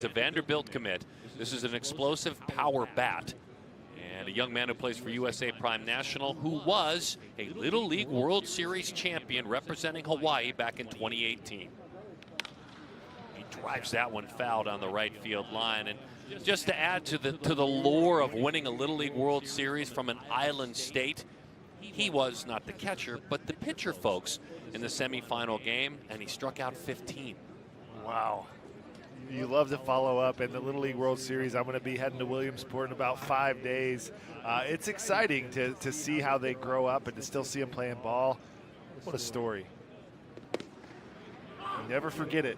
The Vanderbilt commit. This is an explosive power bat. And a young man who plays for USA Prime National, who was a Little League World Series champion representing Hawaii back in 2018. He drives that one fouled on the right field line. And just to add to the lore of winning a Little League World Series from an island state, he was not the catcher, but the pitcher, folks, in the semifinal game, and he struck out 15. Wow. You love to follow up in the Little League World Series. I'm going to be heading to Williamsport in about 5 days. It's exciting to see how they grow up and to still see them playing ball. What a story. You never forget it.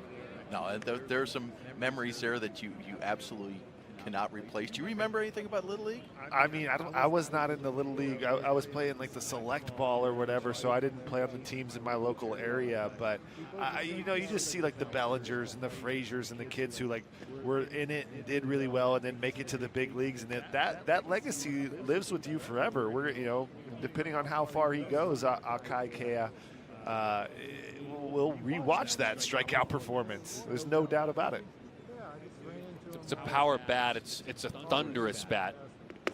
No, there are some memories there that you absolutely cannot replace. Do you remember anything about Little League? I mean, I was not in the Little League. I was playing like the select ball or whatever, so I didn't play on the teams in my local area. But you know, you just see like the Bellingers and the Fraziers and the kids who like were in it and did really well, and then make it to the big leagues, and that legacy lives with you forever. We're, you know, depending on how far he goes, Akai Kea will rewatch that strikeout performance. There's no doubt about it. It's a power bat. It's a thunderous bat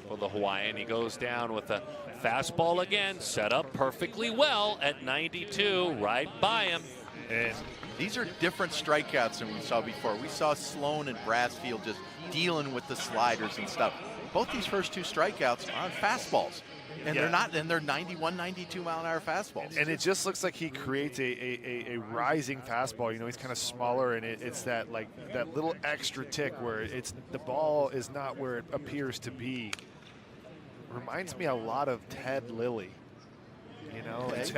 for the Hawaiian. He goes down with a fastball again, set up perfectly well at 92, right by him. And these are different strikeouts than we saw before. We saw Sloan and Brassfield just dealing with the sliders and stuff. Both these first two strikeouts are on fastballs. And yeah, they're not, and they're 91, 92 mile an hour fastballs. And it just looks like he creates a rising fastball. You know, he's kind of smaller, and it's that like that little extra tick where it's the ball is not where it appears to be. Reminds me a lot of Ted Lilly. You know, Okay.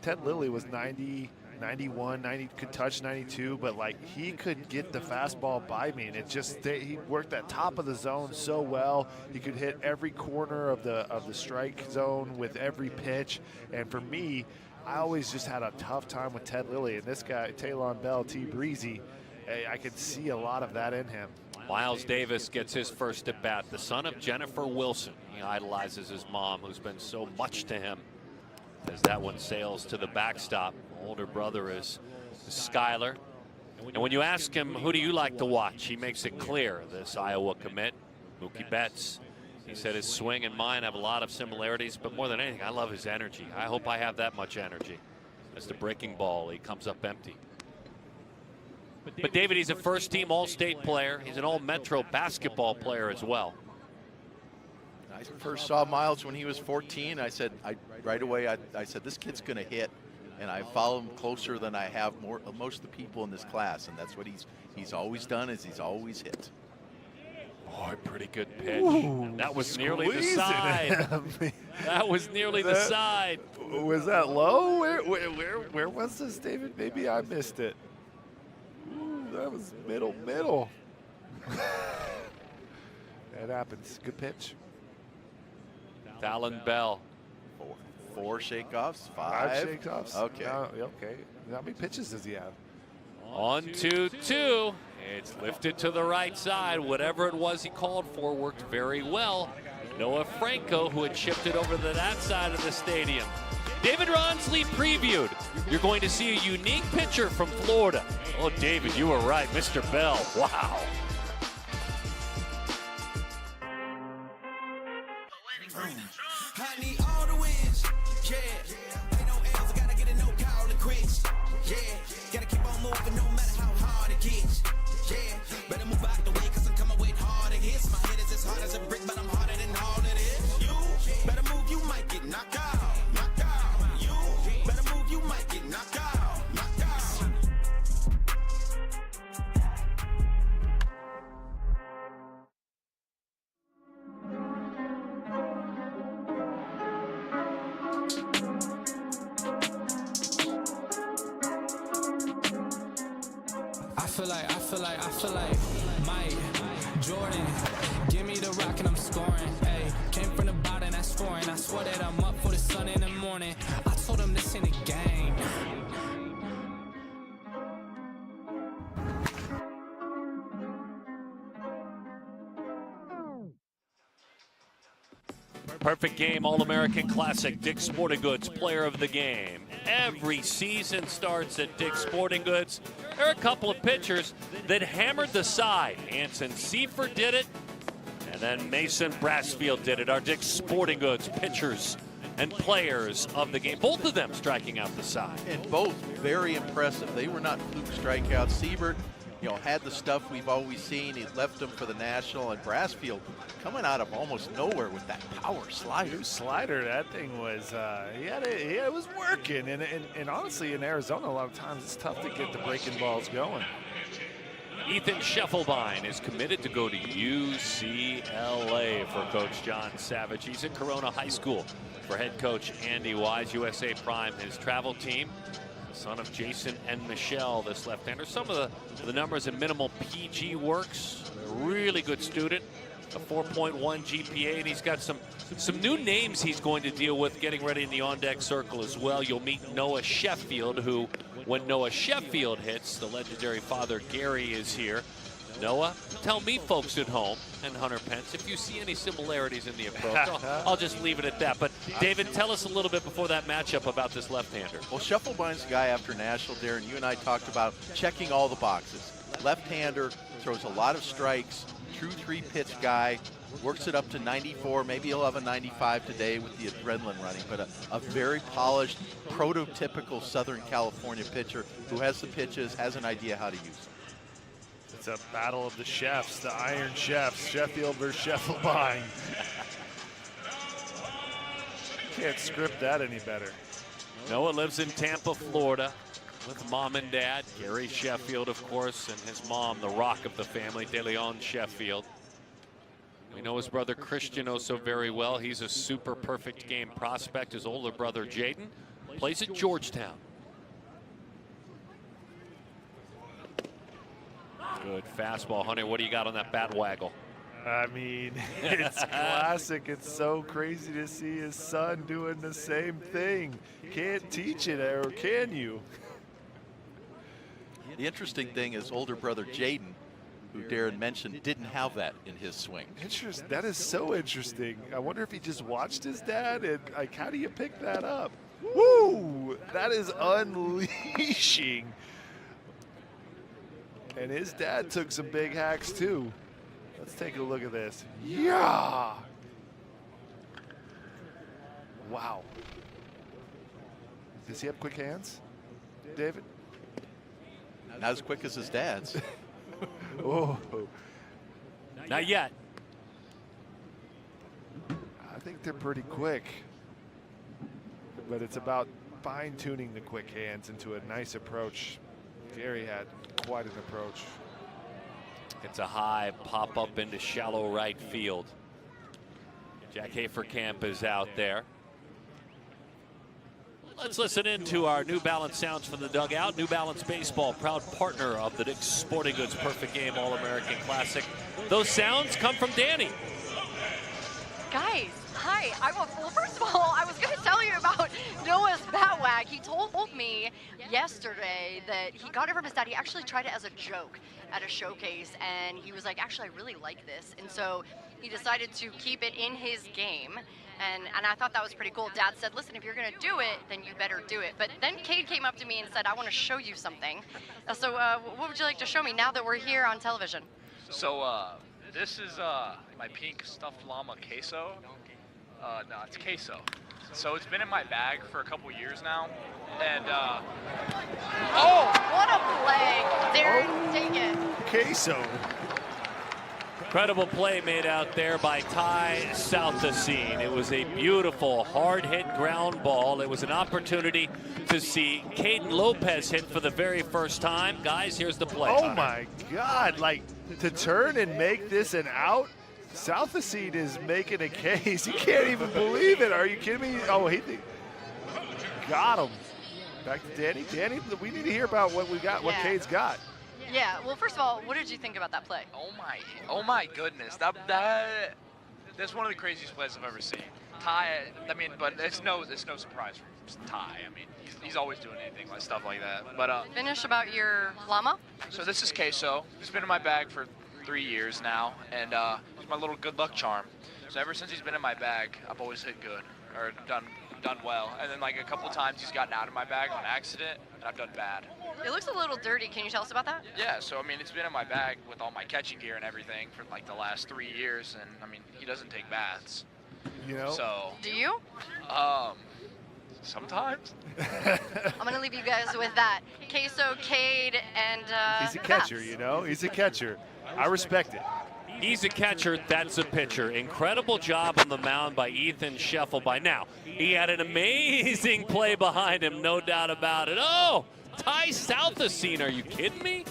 Ted Lilly was 90. 91, 90, could touch 92, but like he could get the fastball by me, and it just he worked that top of the zone so well. He could hit every corner of the strike zone with every pitch. And for me, I always just had a tough time with Ted Lilly, and this guy Talon Bell, T Breezy, I could see a lot of that in him. Miles Davis gets his first at bat, the son of Jennifer Wilson. He idolizes his mom, who's been so much to him, as that one sails to the backstop. Older brother is Skyler. And when you ask him, who do you like to watch, he makes it clear, this Iowa commit, Mookie Betts. He said his swing and mine have a lot of similarities, but more than anything, I love his energy. I hope I have that much energy. As the breaking ball, he comes up empty. But David, he's a first-team All-State player. He's an All-Metro basketball player as well. I first saw Miles when he was 14. I said, right away, I said, this kid's going to hit. And I follow him closer than I have most of the people in this class. And that's what he's always done, is he's always hit. Boy, pretty good pitch. Ooh, that was nearly the side. That was nearly the side. Was that low? Where was this, David? Maybe I missed it. Ooh, that was middle. That happens. Good pitch. Talon Bell. Four shakeoffs, Five shakeoffs. Okay. Okay. How many pitches does he have? On 2-2. It's lifted to the right side. Whatever it was he called for worked very well. Noah Franco, who had shifted over to that side of the stadium. David Ronsley previewed. You're going to see a unique pitcher from Florida. Oh, David, you were right. Mr. Bell. Wow. I need all the wins, yeah. Ain't no else, gotta get a no call and quits, yeah. Gotta keep on moving no matter how hard it gets, yeah. Better move out the way, cause I'm coming with harder hits. My head is as hard as a brick, but I'm harder than all it is. You better move, you might get knocked out, knocked out. You better move, you might get knocked out, knocked out. I feel like Mike Jordan, give me the rock and I'm scoring. Hey, came from the bottom, that's scoring. I swear that I'm up for the sun in the morning. I told him this ain't a game. Perfect game, All-American Classic, Dick's Sporting Goods Player of the Game. every season starts at Dick's Sporting Goods. There are a couple of pitchers that hammered the side. Anson Seifert did it, and then Mason Brassfield did it. Our Dick's Sporting Goods pitchers and players of the game, both of them striking out the side. And both very impressive. They were not fluke strikeouts. Siebert, had the stuff we've always seen. He left them for the National, and Brassfield coming out of almost nowhere with that power slider. New slider, that thing was, it was working. And honestly, in Arizona, a lot of times it's tough to get the breaking balls going. Ethan Scheffelbein is committed to go to UCLA for Coach John Savage. He's at Corona High School for head coach Andy Wise. USA Prime, his travel team. Son of Jason and Michelle, this left-hander. Some of the numbers in minimal PG works. A really good student, a 4.1 GPA, and he's got some new names he's going to deal with getting ready in the on-deck circle as well. You'll meet Noah Sheffield, who, when Noah Sheffield hits, the legendary father Gary is here. Noah, tell me, folks at home, and Hunter Pence, if you see any similarities in the approach. I'll just leave it at that. But, David, tell us a little bit before that matchup about this left-hander. Well, Scheffelbein's a guy after National, Darren. You and I talked about checking all the boxes. Left-hander, throws a lot of strikes, true three-pitch guy, works it up to 94. Maybe he'll have a 95 today with the adrenaline running, but a very polished, prototypical Southern California pitcher who has the pitches, has an idea how to use them. It's a battle of the chefs, the Iron Chefs, Sheffield versus Scheffelbein. Can't script that any better. Noah lives in Tampa, Florida, with mom and dad. Gary Sheffield, of course, and his mom, the rock of the family, DeLeon Sheffield. We know his brother Christian so very well. He's a super perfect game prospect. His older brother Jaden plays at Georgetown. Good fastball, Hunter. What do you got on that bat waggle? I mean, it's classic. It's so crazy to see his son doing the same thing. Can't teach it, or can you? The interesting thing is older brother Jaden, who Darren mentioned, didn't have that in his swing. Interesting. That is so interesting. I wonder if he just watched his dad, and like, how do you pick that up? Woo! That is unleashing. And his dad took some big hacks too. Let's take a look at this. Yeah! Wow. Does he have quick hands, David? Not as quick as his dad's. Oh. Not yet. I think they're pretty quick. But it's about fine-tuning the quick hands into a nice approach. Gary had quite an approach. It's a high pop up into shallow right field. Jack Haferkamp is out there. Let's listen in to our New Balance sounds from the dugout. New Balance Baseball, proud partner of the Dick's Sporting Goods Perfect Game All-American Classic. Those sounds come from Danny. Guys, hi. Well, first of all, I was going to tell you about Noah's bat wag. He told me yesterday that he got it from his dad. He actually tried it as a joke at a showcase, and he was like, actually, I really like this. And so he decided to keep it in his game. And I thought that was pretty cool. Dad said, listen, if you're going to do it, then you better do it. But then Cade came up to me and said, I want to show you something. So what would you like to show me now that we're here on television? So this is my pink stuffed llama queso. No, it's queso. So it's been in my bag for a couple years now. And, oh! What a play. Darren, take it. Queso. Incredible play made out there by Ty Southasine. It was a beautiful, hard-hit ground ball. It was an opportunity to see Caden Lopez hit for the very first time. Guys, here's the play. Oh, my God. Like, to turn and make this an out, Southasine is making a case. You can't even believe it. Are you kidding me? Oh, he got him. Back to Danny. Danny, we need to hear about what we got, what Cade's got. Yeah, well, first of all, what did you think about that play? Oh my goodness. That's one of the craziest plays I've ever seen. Ty, I mean, but it's no surprise for Ty. I mean, he's always doing anything like stuff like that. But Finish about your llama? so this is queso. It's been in my bag for 3 years now, and it's my little good luck charm. So ever since he's been in my bag, I've always hit good or done done well. And then like a couple times he's gotten out of my bag on accident, and I've done bad. It looks a little dirty. Can you tell us about that? Yeah, so I mean, it's been in my bag with all my catching gear and everything for like the last 3 years, and I mean, he doesn't take baths. You know? So, Do you? sometimes. I'm going to leave you guys with that. Queso, Cade, and He's a catcher, Bass. you know? He's a catcher. I respect it. He's a catcher, that's a pitcher. Incredible job on the mound by Ethan Scheffel. By now, he had an amazing play behind him, no doubt about it. Oh, Ty Southasine, are you kidding me?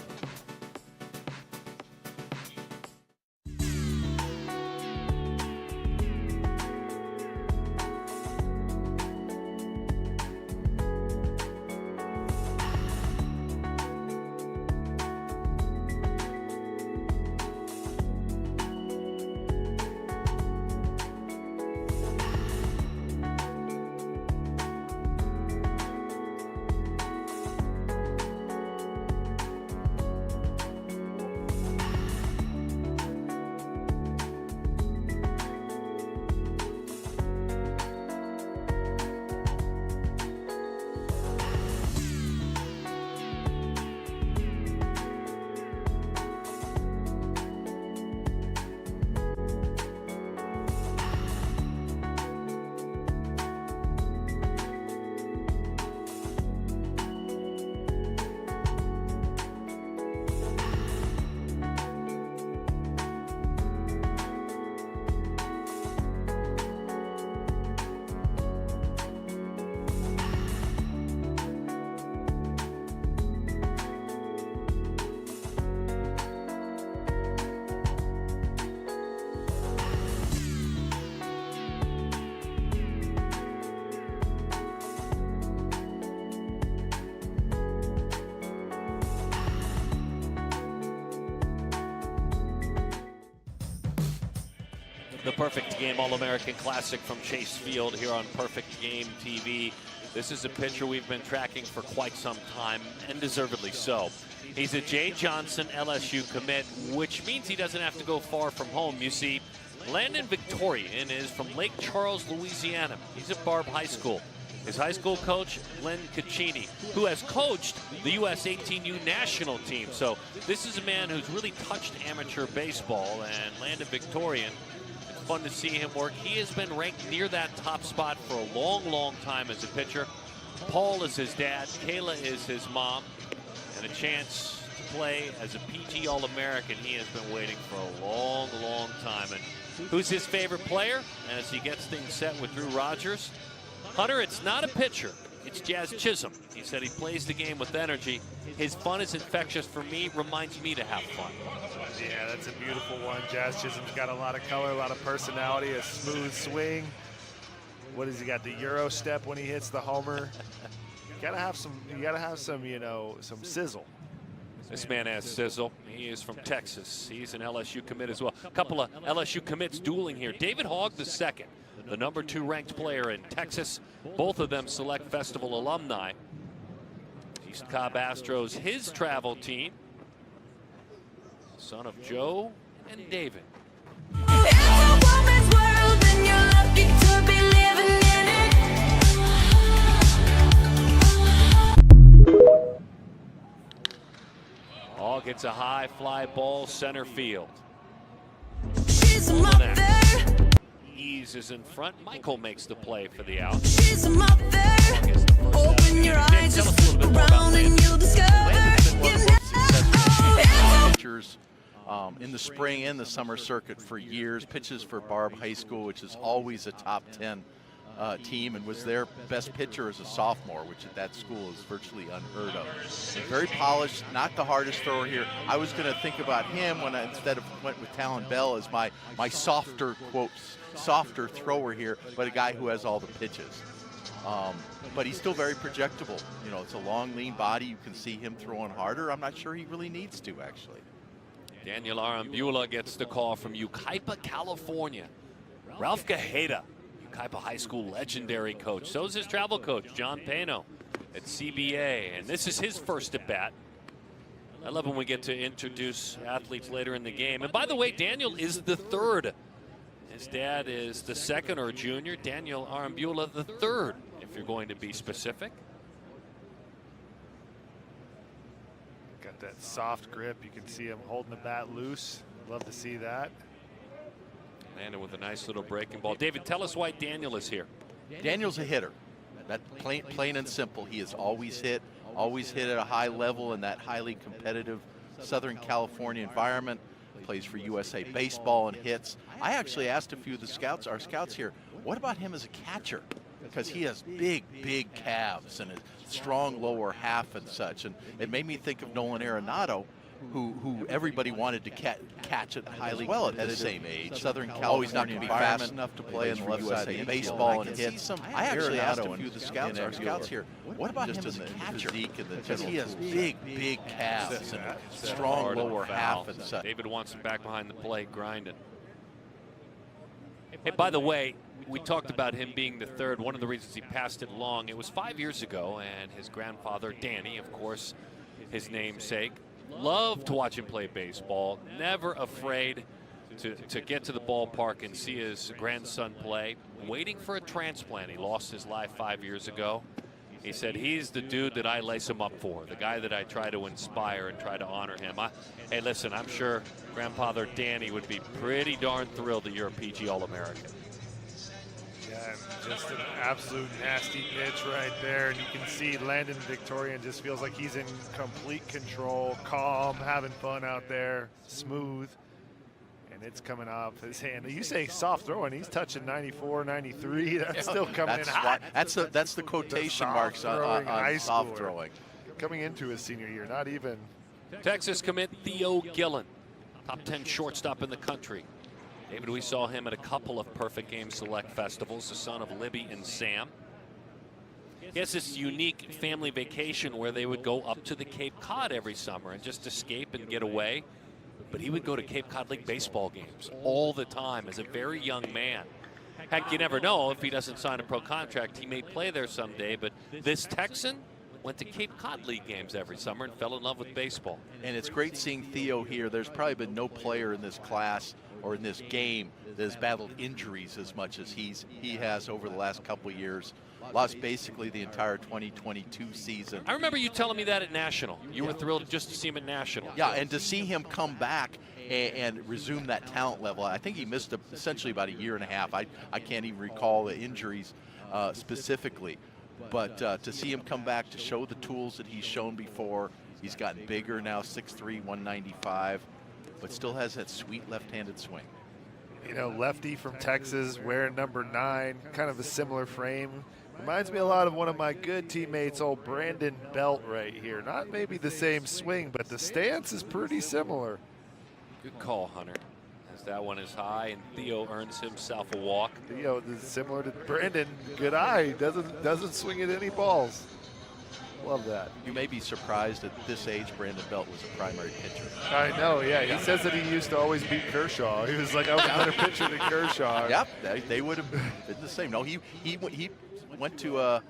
The Perfect Game All-American Classic from Chase Field here on Perfect Game TV. This is a pitcher we've been tracking for quite some time, and deservedly so. He's a Jay Johnson LSU commit, which means he doesn't have to go far from home. You see, Landon Victorian is from Lake Charles, Louisiana. He's at Barbe High School. His high school coach, Glenn Caccini, who has coached the U.S. 18U national team. So this is a man who's really touched amateur baseball, and Landon Victorian, it's fun to see him work. He has been ranked near that top spot for a long, long time as a pitcher. Paul is his dad, Kayla is his mom, and a chance to play as a PG All-American. He has been waiting for a long, long time. And who's his favorite player as he gets things set with Drew Rogers? Hunter, it's not a pitcher, it's Jazz Chisholm. He said he plays the game with energy. His fun is infectious for me, reminds me to have fun. Yeah, that's a beautiful one. Jazz Chisholm's got a lot of color, a lot of personality, a smooth swing. What has he got? The Euro step when he hits the homer. You gotta have some, you know, some sizzle. This man has sizzle. He is from Texas. He's an LSU commit as well. A couple of LSU commits dueling here. David Hogg II, the #2 ranked player in Texas. Both of them Select Festival alumni. East Cobb Astros, his travel team. Son of Joe and David. Hogg gets a high fly ball center field. Ease is in front. Michael makes the play for the out. Open your eyes, just look around and you'll discover. Pitchers in the spring and the summer circuit for years, pitches for Barbe High School, which is always a top 10 team, and was their best pitcher as a sophomore, which at that school is virtually unheard of. And very polished, not the hardest thrower here. I was going to think about him when I instead of went with Talon Bell as my softer, quotes, softer thrower here, but a guy who has all the pitches. But he's still very projectable. You know, it's a long, lean body. You can see him throwing harder. I'm not sure he really needs to, actually. Daniel Arambula gets the call from Yucaipa, California. Ralph Gajeda, Yucaipa High School legendary coach. So is his travel coach, John Pano, at CBA. And this is his first at bat. I love when we get to introduce athletes later in the game. And by the way, Daniel is the third His dad is the second or junior, Daniel Arambula the third, if you're going to be specific. Got that soft grip. You can see him holding the bat loose. Love to see that. Landed with a nice little breaking ball. David, tell us why Daniel is here. Daniel's a hitter. That plain and simple. He has always hit at a high level in that highly competitive Southern California environment. Plays for USA Baseball and hits. I actually asked a few of our scouts here, what about him as a catcher? Because he has big calves and a strong lower half and such. And it made me think of Nolan Arenado, who everybody wanted to catch at highly well at the same age. Southern California always not going to be fast enough to play in the left side of baseball and hit. I actually asked a few of the scouts, our scouts here, what about him as a catcher? Because he has big calves and a strong lower half and such. David wants him back behind the plate grinding. Hey, by the way, we talked about him being the third. One of the reasons he passed it along, it was 5 years ago, and his grandfather, Danny, of course, his namesake, loved to watch him play baseball, never afraid to get to the ballpark and see his grandson play, waiting for a transplant. He lost his life 5 years ago. He said, he's the dude that I lace him up for, the guy that I try to inspire and try to honor him. Hey, listen, I'm sure grandfather Danny would be pretty darn thrilled that you're a PG All-American. Yeah, and just an absolute nasty pitch right there. And you can see Landon Victorian just feels like he's in complete control, calm, having fun out there, smooth. And it's coming off his hand. You say soft throwing, he's touching 94, 93. That's still coming in hot. That's the quotation marks on soft throwing. Coming into his senior year, not even. Texas commit Theo Gillen, top 10 shortstop in the country. David, we saw him at a couple of Perfect Game Select festivals, the son of Libby and Sam. He has this unique family vacation where they would go up to the Cape Cod every summer and just escape and get away. But he would go to Cape Cod League baseball games all the time as a very young man. Heck, you never know, if he doesn't sign a pro contract, he may play there someday. But this Texan went to Cape Cod League games every summer and fell in love with baseball. And it's great seeing Theo here. There's probably been no player in this class or in this game that has battled injuries as much as he has over the last couple years. Lost basically the entire 2022 season. I remember you telling me that at National. You were thrilled just to see him at National. Yeah, and to see him come back and resume that talent level. I think he missed essentially about a year and a half. I can't even recall the injuries specifically. But to see him come back to show the tools that he's shown before, he's gotten bigger now, 6'3", 195, but still has that sweet left-handed swing. You know, lefty from Texas, wearing number 9, kind of a similar frame. Reminds me a lot of one of my good teammates, old Brandon Belt right here. Not maybe the same swing, but the stance is pretty similar. Good call, Hunter. As that one is high, and Theo earns himself a walk. Theo is similar to Brandon. Good eye. Doesn't swing at any balls. Love that. You may be surprised at this age Brandon Belt was a primary pitcher. I know, yeah. He says that he used to always beat Kershaw. He was like, I was a better pitcher than Kershaw. Yep, they would have been the same. No, he went to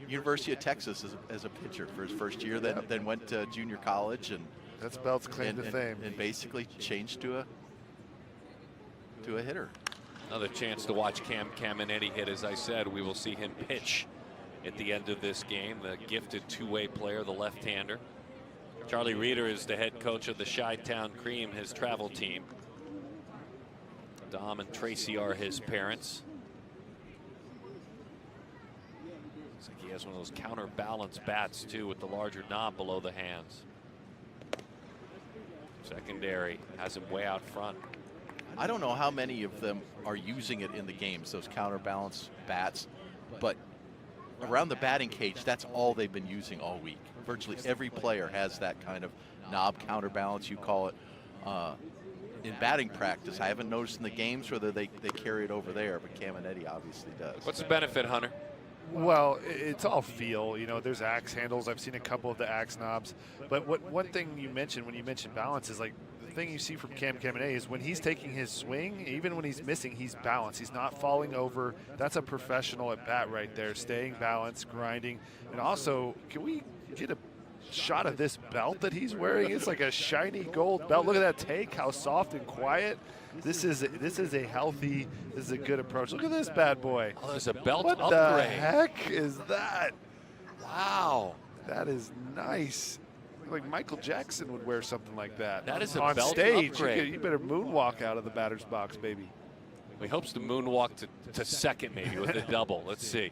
University of Texas as a pitcher for his first year, then went to junior college, and that's Belt's claim to fame. And basically changed to a hitter. Another chance to watch Cam Caminetti hit. As I said, we will see him pitch at the end of this game. The gifted two-way player, the left-hander. Charlie Reeder is the head coach of the Chi-Town Cream, his travel team. Dom and Tracy are his parents. Looks like he has one of those counterbalance bats too, with the larger knob below the hands. Secondary has him way out front. I don't know how many of them are using it in the games, those counterbalance bats, but around the batting cage, that's all they've been using all week. Virtually every player has that kind of knob counterbalance, you call it, in batting practice. I haven't noticed in the games whether they carry it over there, but Caminetti obviously does. What's the benefit, Hunter? Well, it's all feel. You know, there's axe handles. I've seen a couple of the axe knobs. But one thing you mentioned when you mentioned balance is like the thing you see from Cam Caminetti is when he's taking his swing, even when he's missing, he's balanced. He's not falling over. That's a professional at bat right there, staying balanced, grinding. And also, can we get a shot of this belt that he's wearing. It's like a shiny gold belt. Look at that take, how soft and quiet. This is a healthy, this is a good approach. Look at this bad boy. Oh, there's a belt What upgrade. the heck is that? Wow. That is nice. Like Michael Jackson would wear something like that. That is a on belt stage. upgrade. You better moonwalk out of the batter's box, baby. He hopes to moonwalk to second maybe with a double. Let's see.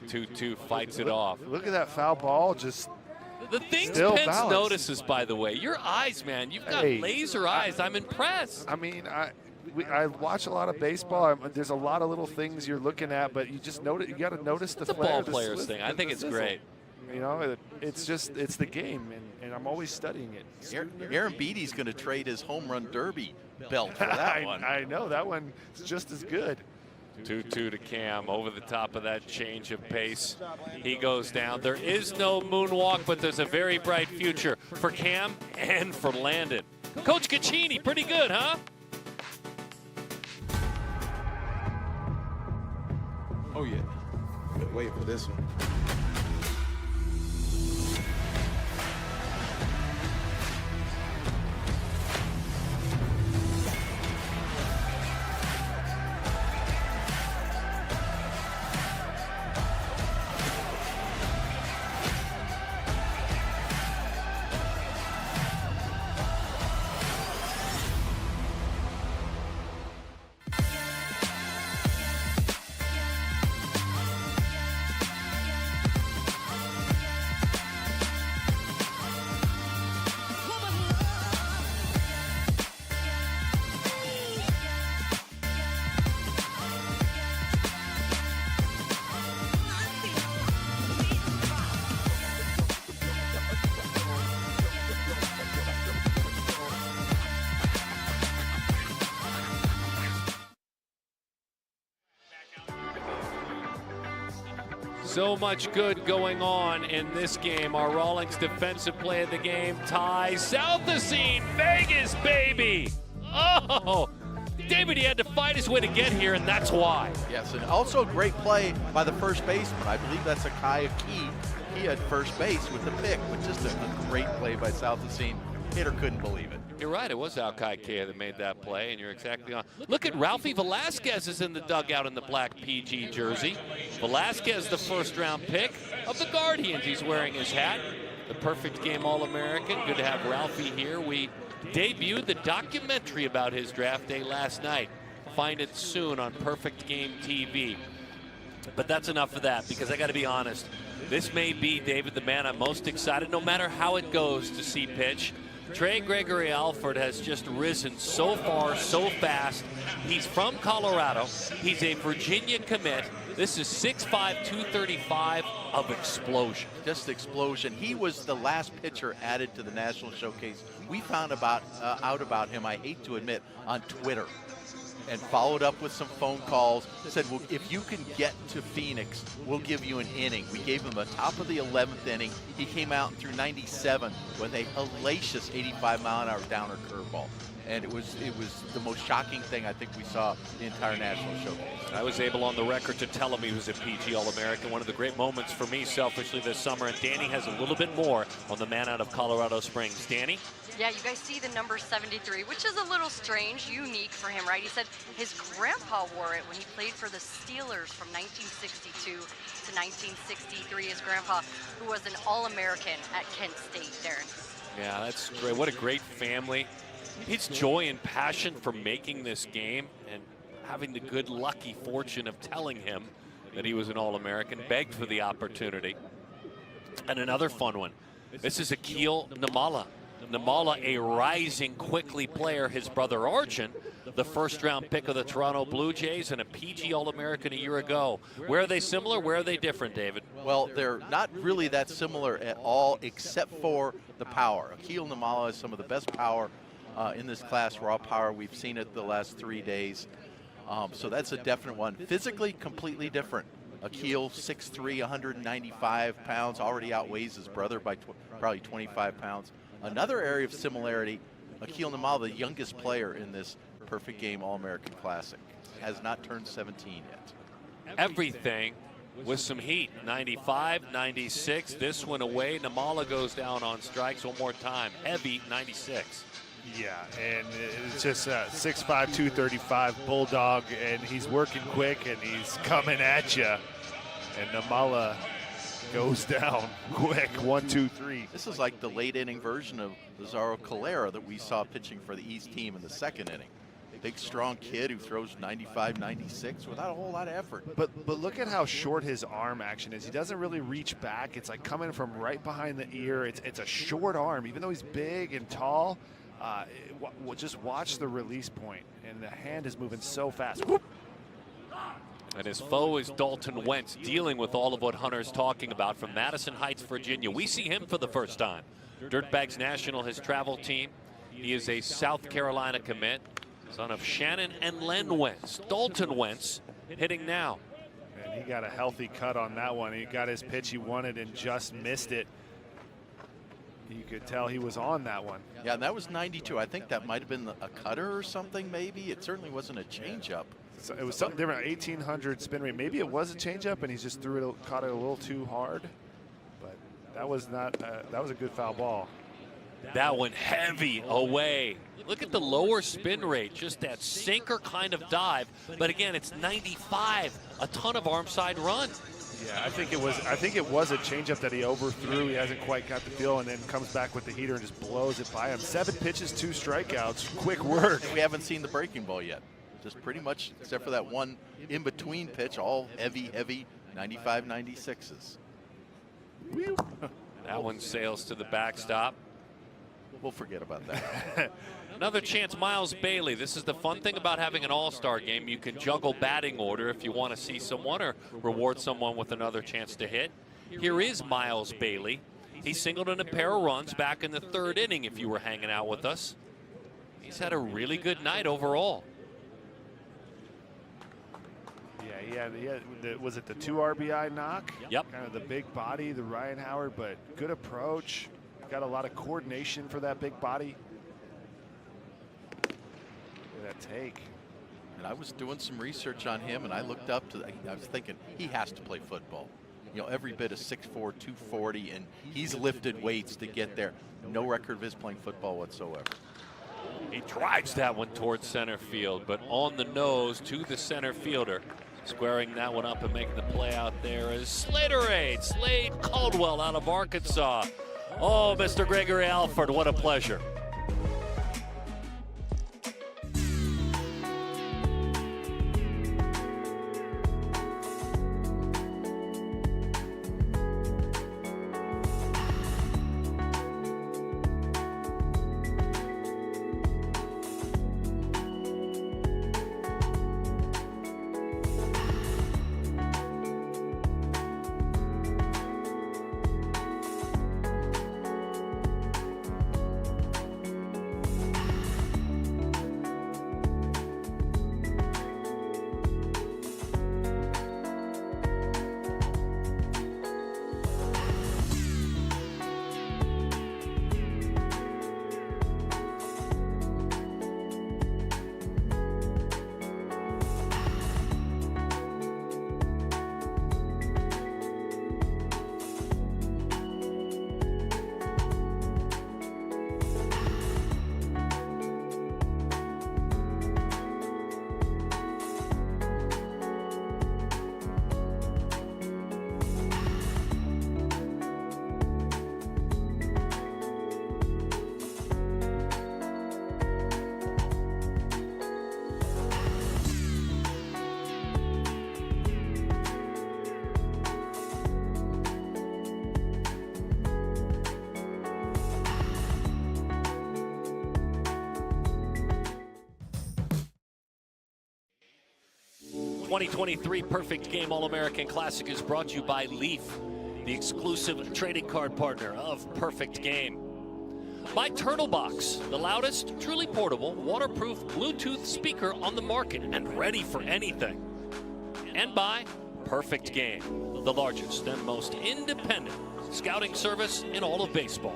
2-2 fights it off. Look at that foul ball. Just The things Still Pence balanced. notices, by the way, your eyes, man, you've got Hey, laser eyes. I'm impressed. I mean, I watch a lot of baseball. There's a lot of little things you're looking at, but you just notice. You got to notice the It's a flare, ball the player's slip, thing. I the think it's sizzle. great. You know, it's the game, and I'm always studying it. Aaron Beatty's going to trade his home run derby belt for that one. I know that one is just as good. 2-2 to Cam over the top of that change of pace. He goes down. There is no moonwalk, but there's a very bright future for Cam and for Landon. Coach Caccini, pretty good, huh? Oh yeah. Wait for this one. So much good going on in this game. Our Rawlings defensive play of the game ties Southacene, Vegas, baby. Oh, David, he had to fight his way to get here, and that's why. Yes, and also a great play by the first baseman. I believe that's Akai Key. He had first base with the pick, but just a great play by Southacene. Hitter couldn't believe it. You're right, it was Alkai Kia that made that play, and you're exactly on. Look at Ralphie Velasquez is in the dugout in the black PG jersey. Velasquez, the first-round pick of the Guardians. He's wearing his hat. The perfect game All-American. Good to have Ralphie here. We debuted the documentary about his draft day last night. Find it soon on Perfect Game TV. But that's enough of that, because I got to be honest. This may be, David, the man I'm most excited, no matter how it goes, to see pitch. Trey Gregory Alford has just risen so far, so fast. He's from Colorado. He's a Virginia commit. This is 6'5", 235 of explosion. Just explosion. He was the last pitcher added to the National Showcase. We found out about him, I hate to admit, on Twitter, and followed up with some phone calls. Said, well, if you can get to Phoenix, we'll give you an inning. We gave him the top of the 11th inning. He came out and threw 97 with a hellacious 85-mile-an-hour downer curveball. And it was the most shocking thing I think we saw the entire National Showcase. I was able on the record to tell him he was a PG All-American. One of the great moments for me selfishly this summer. And Danny has a little bit more on the man out of Colorado Springs. Danny? Yeah, you guys see the number 73, which is a little strange, unique for him, right? He said his grandpa wore it when he played for the Steelers from 1962 to 1963. His grandpa, who was an All-American at Kent State, Darren. Yeah, that's great. What a great family. His joy and passion for making this game and having the good, lucky fortune of telling him that he was an All-American, begged for the opportunity. And another fun one. This is Akil Namala. Namala, a rising quickly player. His brother Arjun, the first-round pick of the Toronto Blue Jays and a PG All-American a year ago. Where are they similar? Where are they different, David? Well, they're not really that similar at all, except for the power. Akil Namala has some of the best power in this class, raw power. We've seen it the last 3 days. So that's a definite one. Physically, completely different. Akil, 6'3", 195 pounds, already outweighs his brother by probably 25 pounds. Another area of similarity, Akil Namala, the youngest player in this Perfect Game All-American Classic, has not turned 17 yet. Everything with some heat. 95, 96. This one away. Namala goes down on strikes one more time. Heavy 96. Yeah, and it's just 6'5", 235 Bulldog, and he's working quick, and he's coming at you. And Namala goes down quick, 1, 2, 3. This is like the late inning version of Lazaro Calera that we saw pitching for the East team in the second inning. Big, strong kid who throws 95, 96 without a whole lot of effort. But look at how short his arm action is. He doesn't really reach back. It's like coming from right behind the ear. It's a short arm, even though he's big and tall. Just watch the release point, and the hand is moving so fast. Whoop. And his foe is Dalton Wentz, dealing with all of what Hunter's talking about from Madison Heights, Virginia. We see him for the first time. Dirtbags National, his travel team. He is a South Carolina commit, son of Shannon and Len Wentz. Dalton Wentz hitting now. And he got a healthy cut on that one. He got his pitch he wanted and just missed it. You could tell he was on that one. Yeah, and that was 92. I think that might have been a cutter or something, maybe. It certainly wasn't a changeup. So it was something different, 1,800 spin rate. Maybe it was a changeup, and he just caught it a little too hard. But that was not. That was a good foul ball. That one heavy away. Look at the lower spin rate, just that sinker kind of dive. But again, it's 95, a ton of arm side run. Yeah, I think it was a changeup that he overthrew. He hasn't quite got the feel, and then comes back with the heater and just blows it by him. 7 pitches, 2 strikeouts. Quick work. We haven't seen the breaking ball yet. Just pretty much, except for that one in-between pitch, all heavy 95, 96s. That one sails to the backstop. We'll forget about that. Another chance, Miles Bailey. This is the fun thing about having an all-star game. You can juggle batting order if you want to see someone or reward someone with another chance to hit. Here is Miles Bailey. He singled in a pair of runs back in the 3rd inning if you were hanging out with us. He's had a really good night overall. Yeah, he had was it the 2 RBI knock? Yep. Kind of the big body, the Ryan Howard, but good approach. Got a lot of coordination for that big body. Look at that take. And I was doing some research on him, and I looked up to, I was thinking, he has to play football. You know, every bit of 6'4", 240, and he's lifted weights to get there. No record of his playing football whatsoever. He drives that one towards center field, but on the nose to the center fielder. Squaring that one up and making the play out there is Slade Caldwell out of Arkansas. Oh, Mr. Gregory Alford, what a pleasure. '23 Perfect Game All-American Classic is brought to you by Leaf, the exclusive trading card partner of Perfect Game. By Turtlebox, the loudest, truly portable, waterproof Bluetooth speaker on the market and ready for anything. And by Perfect Game, the largest and most independent scouting service in all of baseball.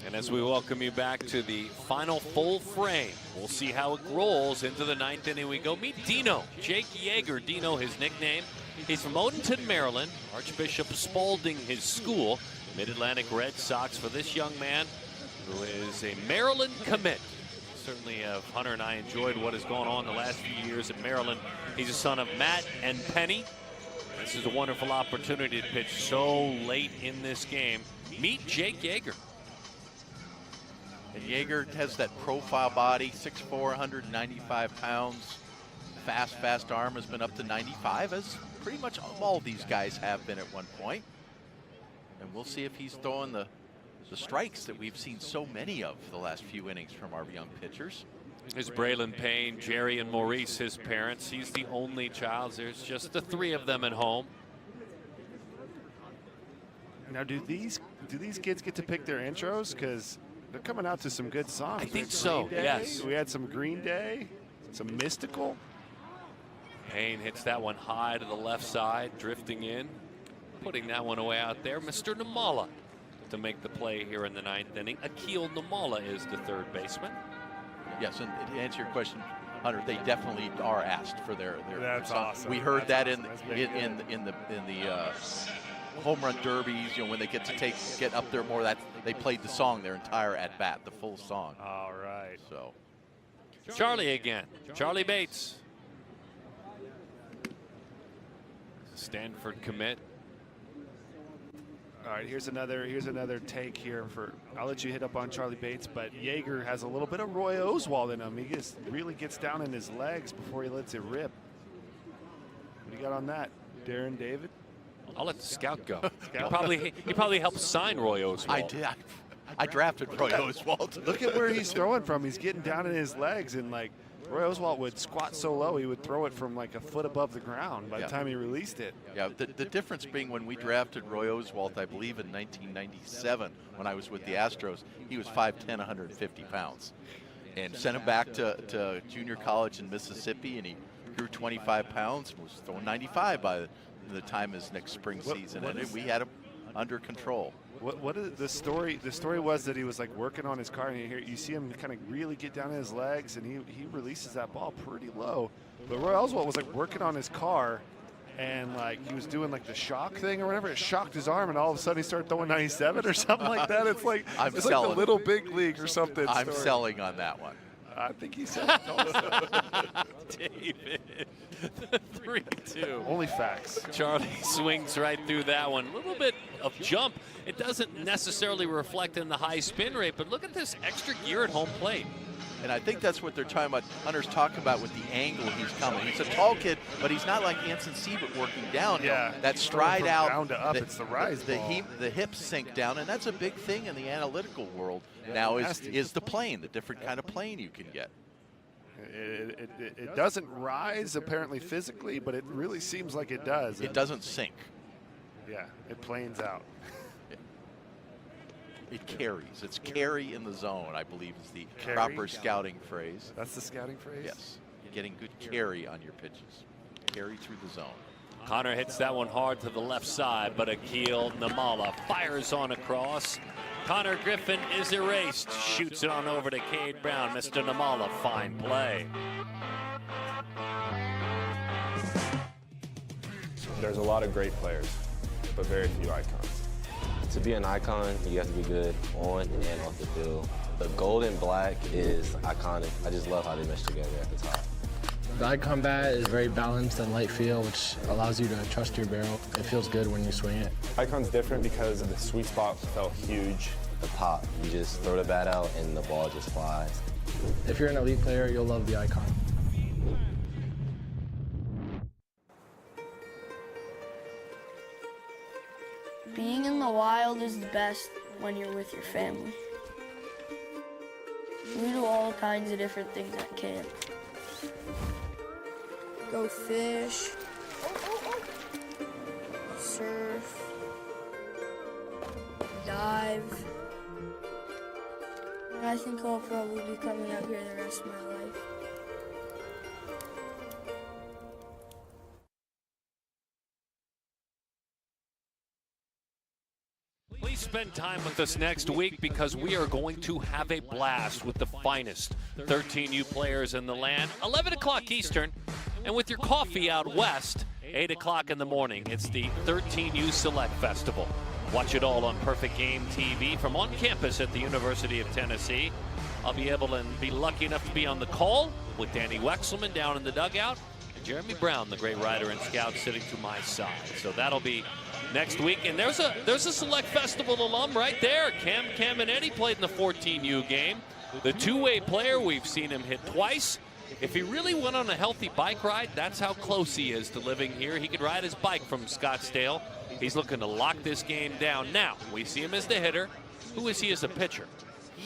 And as we welcome you back to the final full frame, we'll see how it rolls into the 9th inning. We go meet Dino, Jake Yeager. Dino, his nickname. He's from Odenton, Maryland. Archbishop Spalding, his school. Mid-Atlantic Red Sox for this young man who is a Maryland commit. Certainly Hunter and I enjoyed what has gone on the last few years at Maryland. He's a son of Matt and Penny. This is a wonderful opportunity to pitch so late in this game. Meet Jake Yeager. And Yeager has that profile body, 6'4", 195 pounds. Fast arm has been up to 95, as pretty much all these guys have been at one point. And we'll see if he's throwing the strikes that we've seen so many of the last few innings from our young pitchers. There's Braylon Payne, Jerry and Maurice, his parents. He's the only child. There's just the 3 of them at home. Now, do these kids get to pick their intros? Because they're coming out to some good songs. I think Green so, Day. yes. We had some Green Day, some Mystical. Payne hits that one high to the left side, drifting in. Putting that one away out there. Mr. Namala to make the play here in the 9th inning. Akil Namala is the 3rd baseman. Yes, and to answer your question, Hunter, they definitely are asked for their That's song. awesome. We heard That's that awesome. in the home run derbies. You know, when they get up there more, that they played the song their entire at bat, the full song. All right. So Charlie again. Charlie Bates. Stanford commit. All right, here's another take here for. I'll let you hit up on Charlie Bates, but Yeager has a little bit of Roy Oswald in him. He really gets down in his legs before he lets it rip. What do you got on that, Darren David? I'll let the scout go. He probably helped sign Roy Oswald. I did. I drafted Roy Oswald. Look at where he's throwing from. He's getting down in his legs, and like Roy Oswald would squat so low he would throw it from like a foot above the ground by the time he released it. Yeah, the difference being when we drafted Roy Oswalt, I believe in 1997, when I was with the Astros, he was 5'10", 150 pounds. And sent him back to junior college in Mississippi, and he grew 25 pounds and was throwing 95 by the time his next spring season ended. We had him under control. What is the story? The story was that he was like working on his car, and you see him kind of really get down in his legs, and he releases that ball pretty low. But Roy Oswalt was like working on his car, and like he was doing like the shock thing or whatever. It shocked his arm, and all of a sudden he started throwing 97 or something like that. It's like it's like the little big league or something. I'm selling on that one. I think he said it also. David, the 3-2. Only facts. Charlie swings right through that one. A little bit of jump. It doesn't necessarily reflect in the high spin rate, but look at this extra gear at home plate. And I think that's what they're talking about. Hunter's talking about with the angle he's coming. He's a tall kid, but he's not like Anson Siebert working down. Yeah, that stride out. Down to up, it's the rise ball. The hips sink down, and that's a big thing in the analytical world now is the plane, the different kind of plane you can get. It doesn't rise apparently physically, but it really seems like it does. It doesn't sink. Yeah, it planes out. It carries. It's carry in the zone, I believe is the Carry? proper scouting phrase. That's the scouting phrase? Yes. Getting good carry on your pitches. Carry through the zone. Connor hits that one hard to the left side, but Akil Namala fires on across. Connor Griffin is erased. Shoots it on over to Cade Brown. Mr. Namala, fine play. There's a lot of great players, but very few icons. To be an icon, you have to be good on and off the field. The gold and black is iconic. I just love how they mesh together at the top. The icon bat is very balanced and light feel, which allows you to trust your barrel. It feels good when you swing it. Icon's different because the sweet spot felt huge. The pop, you just throw the bat out and the ball just flies. If you're an elite player, you'll love the icon. Being in the wild is the best when you're with your family. We do all kinds of different things at camp. Go fish, surf, dive. And I think I'll probably be coming out here the rest of my life. Please spend time with us next week because we are going to have a blast with the finest 13U players in the land. 11 o'clock Eastern, and with your coffee out west, 8 o'clock in the morning. It's the 13U Select Festival. Watch it all on Perfect Game TV from on campus at the University of Tennessee. I'll be able to be lucky enough to be on the call with Danny Wexelman down in the dugout, and Jeremy Brown, the great writer and scout, sitting to my side. So that'll be next week. And there's a Select Festival alum right there. Cam Caminetti played in the 14U game. The two-way player, we've seen him hit twice. If he really went on a healthy bike ride, that's how close he is to living here. He could ride his bike from Scottsdale. He's looking to lock this game down. Now, we see him as the hitter. Who is he as a pitcher?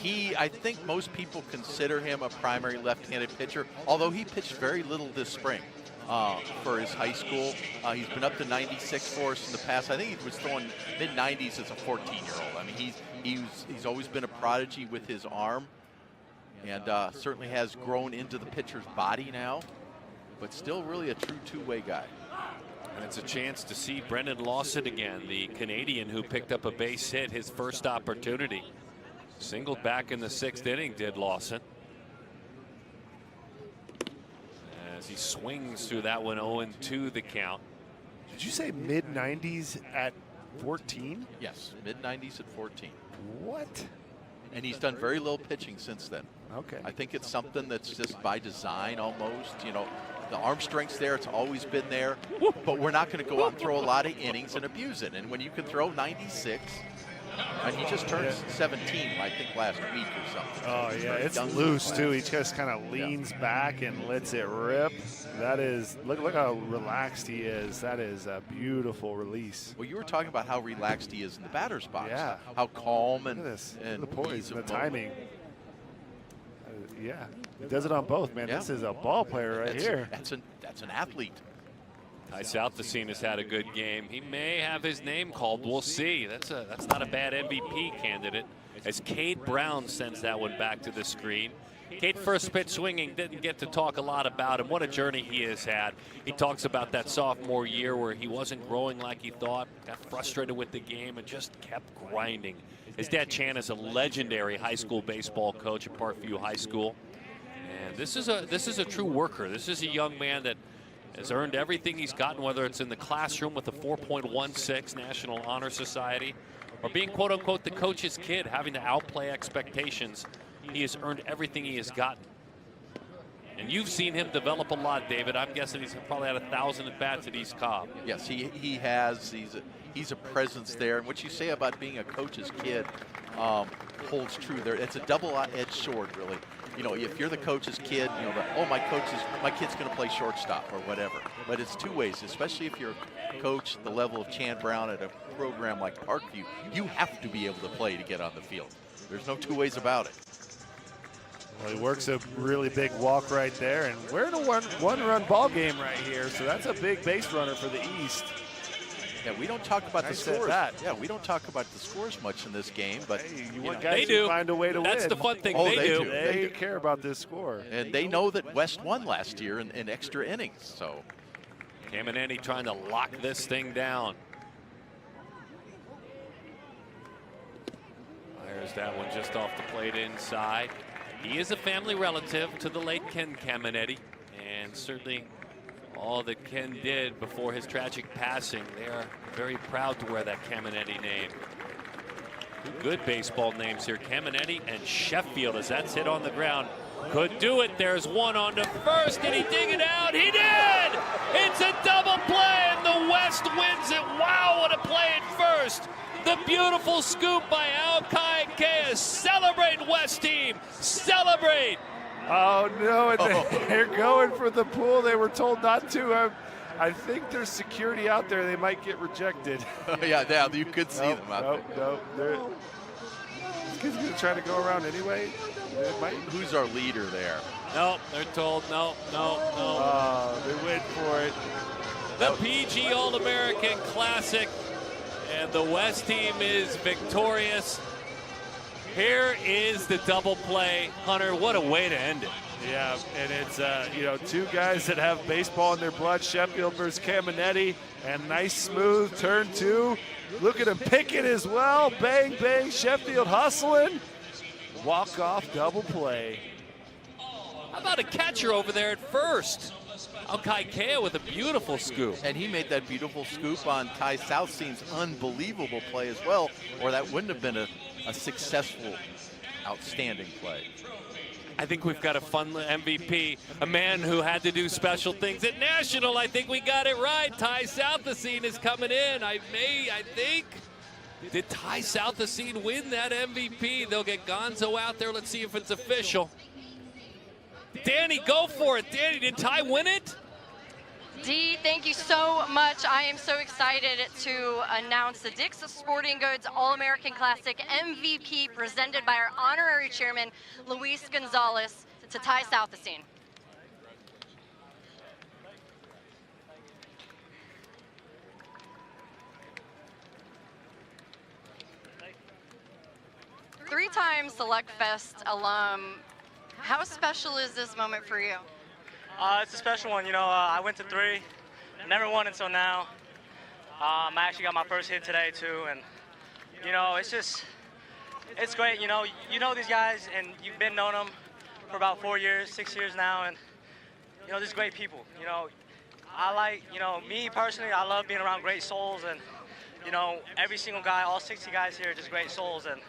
I think most people consider him a primary left-handed pitcher, although he pitched very little this spring for his high school. He's been up to 96 for us in the past. I think he was throwing mid-90s as a 14-year-old. I mean, he's always been a prodigy with his arm, and certainly has grown into the pitcher's body now, but still really a true two-way guy. And it's a chance to see Brendan Lawson again, the Canadian who picked up a base hit, his first opportunity. Singled back in the 6th inning, did Lawson. As he swings through that one, 0-2 the count. Did you say mid-90s at 14? Yes, mid-90s at 14. What? And he's done very little pitching since then. Okay. I think it's something that's just by design almost. You know, the arm strength's there. It's always been there. But we're not going to go out and throw a lot of innings and abuse it. And when you can throw 96, and he just turned 17, I think, last week or something. Oh, yeah, it's loose, too. He just kind of leans back and lets it rip. That is, look how relaxed he is. That is a beautiful release. Well, you were talking about how relaxed he is in the batter's box. Yeah. How calm and, look at this. and the poise, the ease of timing. Yeah, he does it on both, man. Yeah. This is a ball player right here. That's an athlete. Ty Southacene has had a good game. He may have his name called. We'll see. That's not a bad MVP candidate. As Cade Brown sends that one back to the screen. Cade first pitch swinging, didn't get to talk a lot about him. What a journey he has had. He talks about that sophomore year where he wasn't growing like he thought, got frustrated with the game, and just kept grinding. His dad, Chan, is a legendary high school baseball coach at Parkview High School. And this is a true worker. This is a young man that has earned everything he's gotten, whether it's in the classroom with a 4.16 National Honor Society or being, quote unquote, the coach's kid, having to outplay expectations. He has earned everything he has gotten. And you've seen him develop a lot, David. I'm guessing he's probably had 1,000 at-bats at East Cobb. Yes, he has. He's a presence there. And what you say about being a coach's kid holds true there. It's a double-edged sword, really. You know, if you're the coach's kid, you know, my kid's going to play shortstop or whatever. But it's two ways, especially if you're a coach the level of Chan Brown at a program like Parkview. You have to be able to play to get on the field. There's no two ways about it. Well, he works a really big walk right there, and we're in a one-run ball game right here, so that's a big base runner for the East. Yeah, we don't talk about Nice the scores. at bat. Yeah, we don't talk about the scores much in this game, but Hey, you you want know, guys They do. to find a way to That's win. the fun thing. Oh, they do. They care about this score. and they know that West won last year in extra innings. So Caminetti trying to lock this thing down. Fires that one just off the plate inside. He is a family relative to the late Ken Caminetti, and certainly all that Ken did before his tragic passing, they are very proud to wear that Caminetti name. Two good baseball names here, Caminetti and Sheffield, as that's hit on the ground. Could do it. There's one on to first. Did he dig it out? He did! It's a double play, and the West wins it. Wow, what a play at first. The beautiful scoop by Alki Kea. Celebrate, West team. Celebrate. Oh, no, and they're going for the pool. They were told not to. I think there's security out there. They might get rejected. yeah, you could see them out there. No. This kid's going to try to go around anyway. Who's our leader there? No, they're told no. They went for it. The PG All-American Classic, and the West team is victorious. Here is the double play. Hunter, what a way to end it. Yeah, and it's, two guys that have baseball in their blood, Sheffield versus Caminetti, and nice smooth turn two. Look at him picking as well. Bang, bang, Sheffield hustling. Walk-off double play. How about a catcher over there at first? Alkaikea with a beautiful scoop. And he made that beautiful scoop on Ty Southseen's unbelievable play as well, or that wouldn't have been a successful, outstanding play. I think we've got a fun MVP, a man who had to do special things at National. I think we got it right. Ty Southseen is coming in. I think. Did Ty Southseen win that MVP? They'll get Gonzo out there. Let's see if it's official. Danny, go for it. Danny, did Ty win it? D, thank you so much. I am so excited to announce the Dick's Sporting Goods All-American Classic MVP presented by our honorary chairman, Luis Gonzalez, to Ty Southseen. Three-time Select Fest alum, how special is this moment for you? It's a special one. I went to 3, never won until now. I actually got my first hit today too, and it's great. You know these guys, and you've been knowing them for about 4 years, 6 years now, and these great people. I like, me personally, I love being around great souls, and every single guy, all 60 guys here, are just great souls, and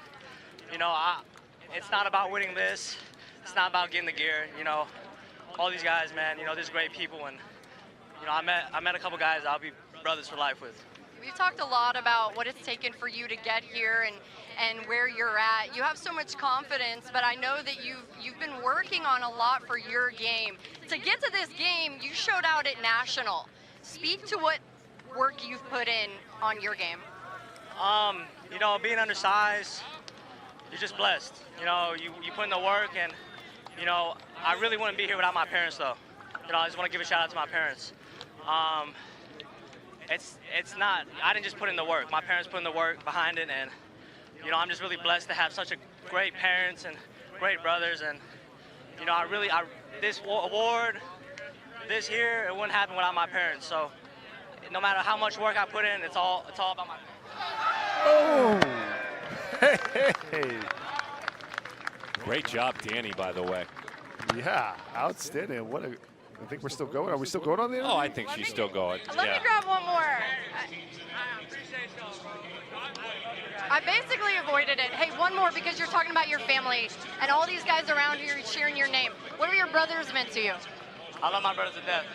it's not about winning this, it's not about getting the gear. All these guys, man, there's great people, and I met a couple guys I'll be brothers for life with. We've talked a lot about what it's taken for you to get here and where you're at. You have so much confidence, but I know that you've been working on a lot for your game. To get to this game, you showed out at National. Speak to what work you've put in on your game. Being undersized, you're just blessed. You put in the work, and I really wouldn't be here without my parents, though. I just want to give a shout out to my parents. It's not, I didn't just put in the work. My parents put in the work behind it, and I'm just really blessed to have such great parents and great brothers, and this award, this here, it wouldn't happen without my parents. So no matter how much work I put in, it's all about my parents. Oh, hey. Great job, Danny, by the way. Yeah, outstanding. I think we're still going. Are we still going on the interview? Oh, I think she's still going. Let me grab one more. I basically avoided it. Hey, one more, because you're talking about your family and all these guys around here cheering your name. What are your brothers meant to you? I love my brothers to death.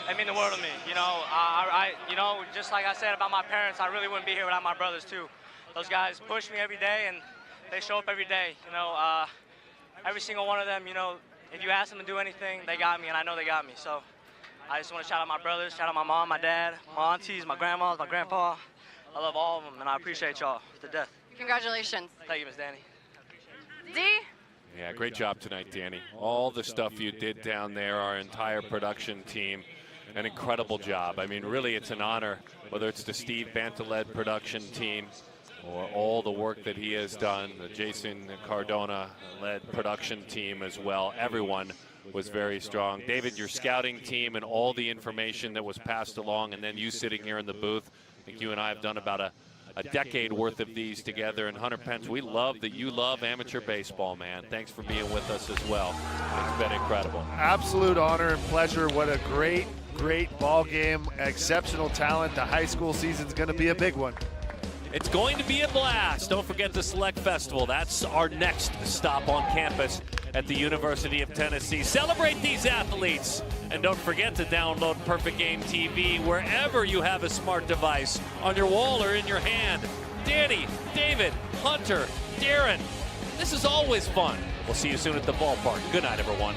They mean the world to me. Just like I said about my parents, I really wouldn't be here without my brothers too. Those guys push me every day, and they show up every day. Every single one of them, if you ask them to do anything, they got me, and I know they got me. So I just want to shout out my brothers, shout out my mom, my dad, my aunties, my grandmas, my grandpa. I love all of them, and I appreciate y'all to death. Congratulations. Thank you, Miss Danny. D? Yeah, great job tonight, Danny. All the stuff you did down there, our entire production team, an incredible job. I mean, really, it's an honor, whether it's the Steve Banta-led production team or all the work that he has done, the Jason Cardona-led production team as well. Everyone was very strong. David, your scouting team and all the information that was passed along, and then you sitting here in the booth. I think you and I have done about a decade worth of these together. And Hunter Pence, we love that you love amateur baseball, man. Thanks for being with us as well. It's been incredible. Absolute honor and pleasure. What a great ball game. Exceptional talent. The high school season's going to be a big one. It's going to be a blast. Don't forget the Select Festival. That's our next stop on campus at the University of Tennessee. Celebrate these athletes. And don't forget to download Perfect Game TV wherever you have a smart device, on your wall or in your hand. Danny, David, Hunter, Darren, this is always fun. We'll see you soon at the ballpark. Good night, everyone.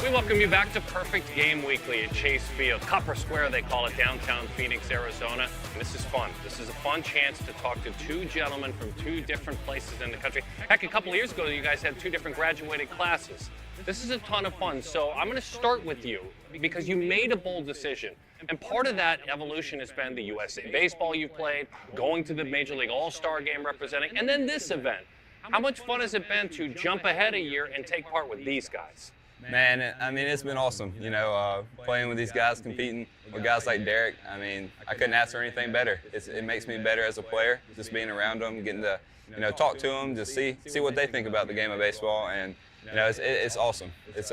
We welcome you back to Perfect Game Weekly at Chase Field, Copper Square they call it, downtown Phoenix, Arizona. And this is fun. This is a fun chance to talk to two gentlemen from two different places in the country. Heck, a couple of years ago, you guys had two different graduating classes. This is a ton of fun, so I'm going to start with you because you made a bold decision. And part of that evolution has been the USA Baseball you played, going to the Major League All-Star game representing, and then this event. How much fun has it been to jump ahead a year and take part with these guys? Man, I mean, it's been awesome, you know, playing with these guys, competing with guys like Derek. I mean, I couldn't ask for anything better. It makes me better as a player, just being around them, getting to, you know, talk to them, just see what they think about the game of baseball, and you know, it's awesome. It's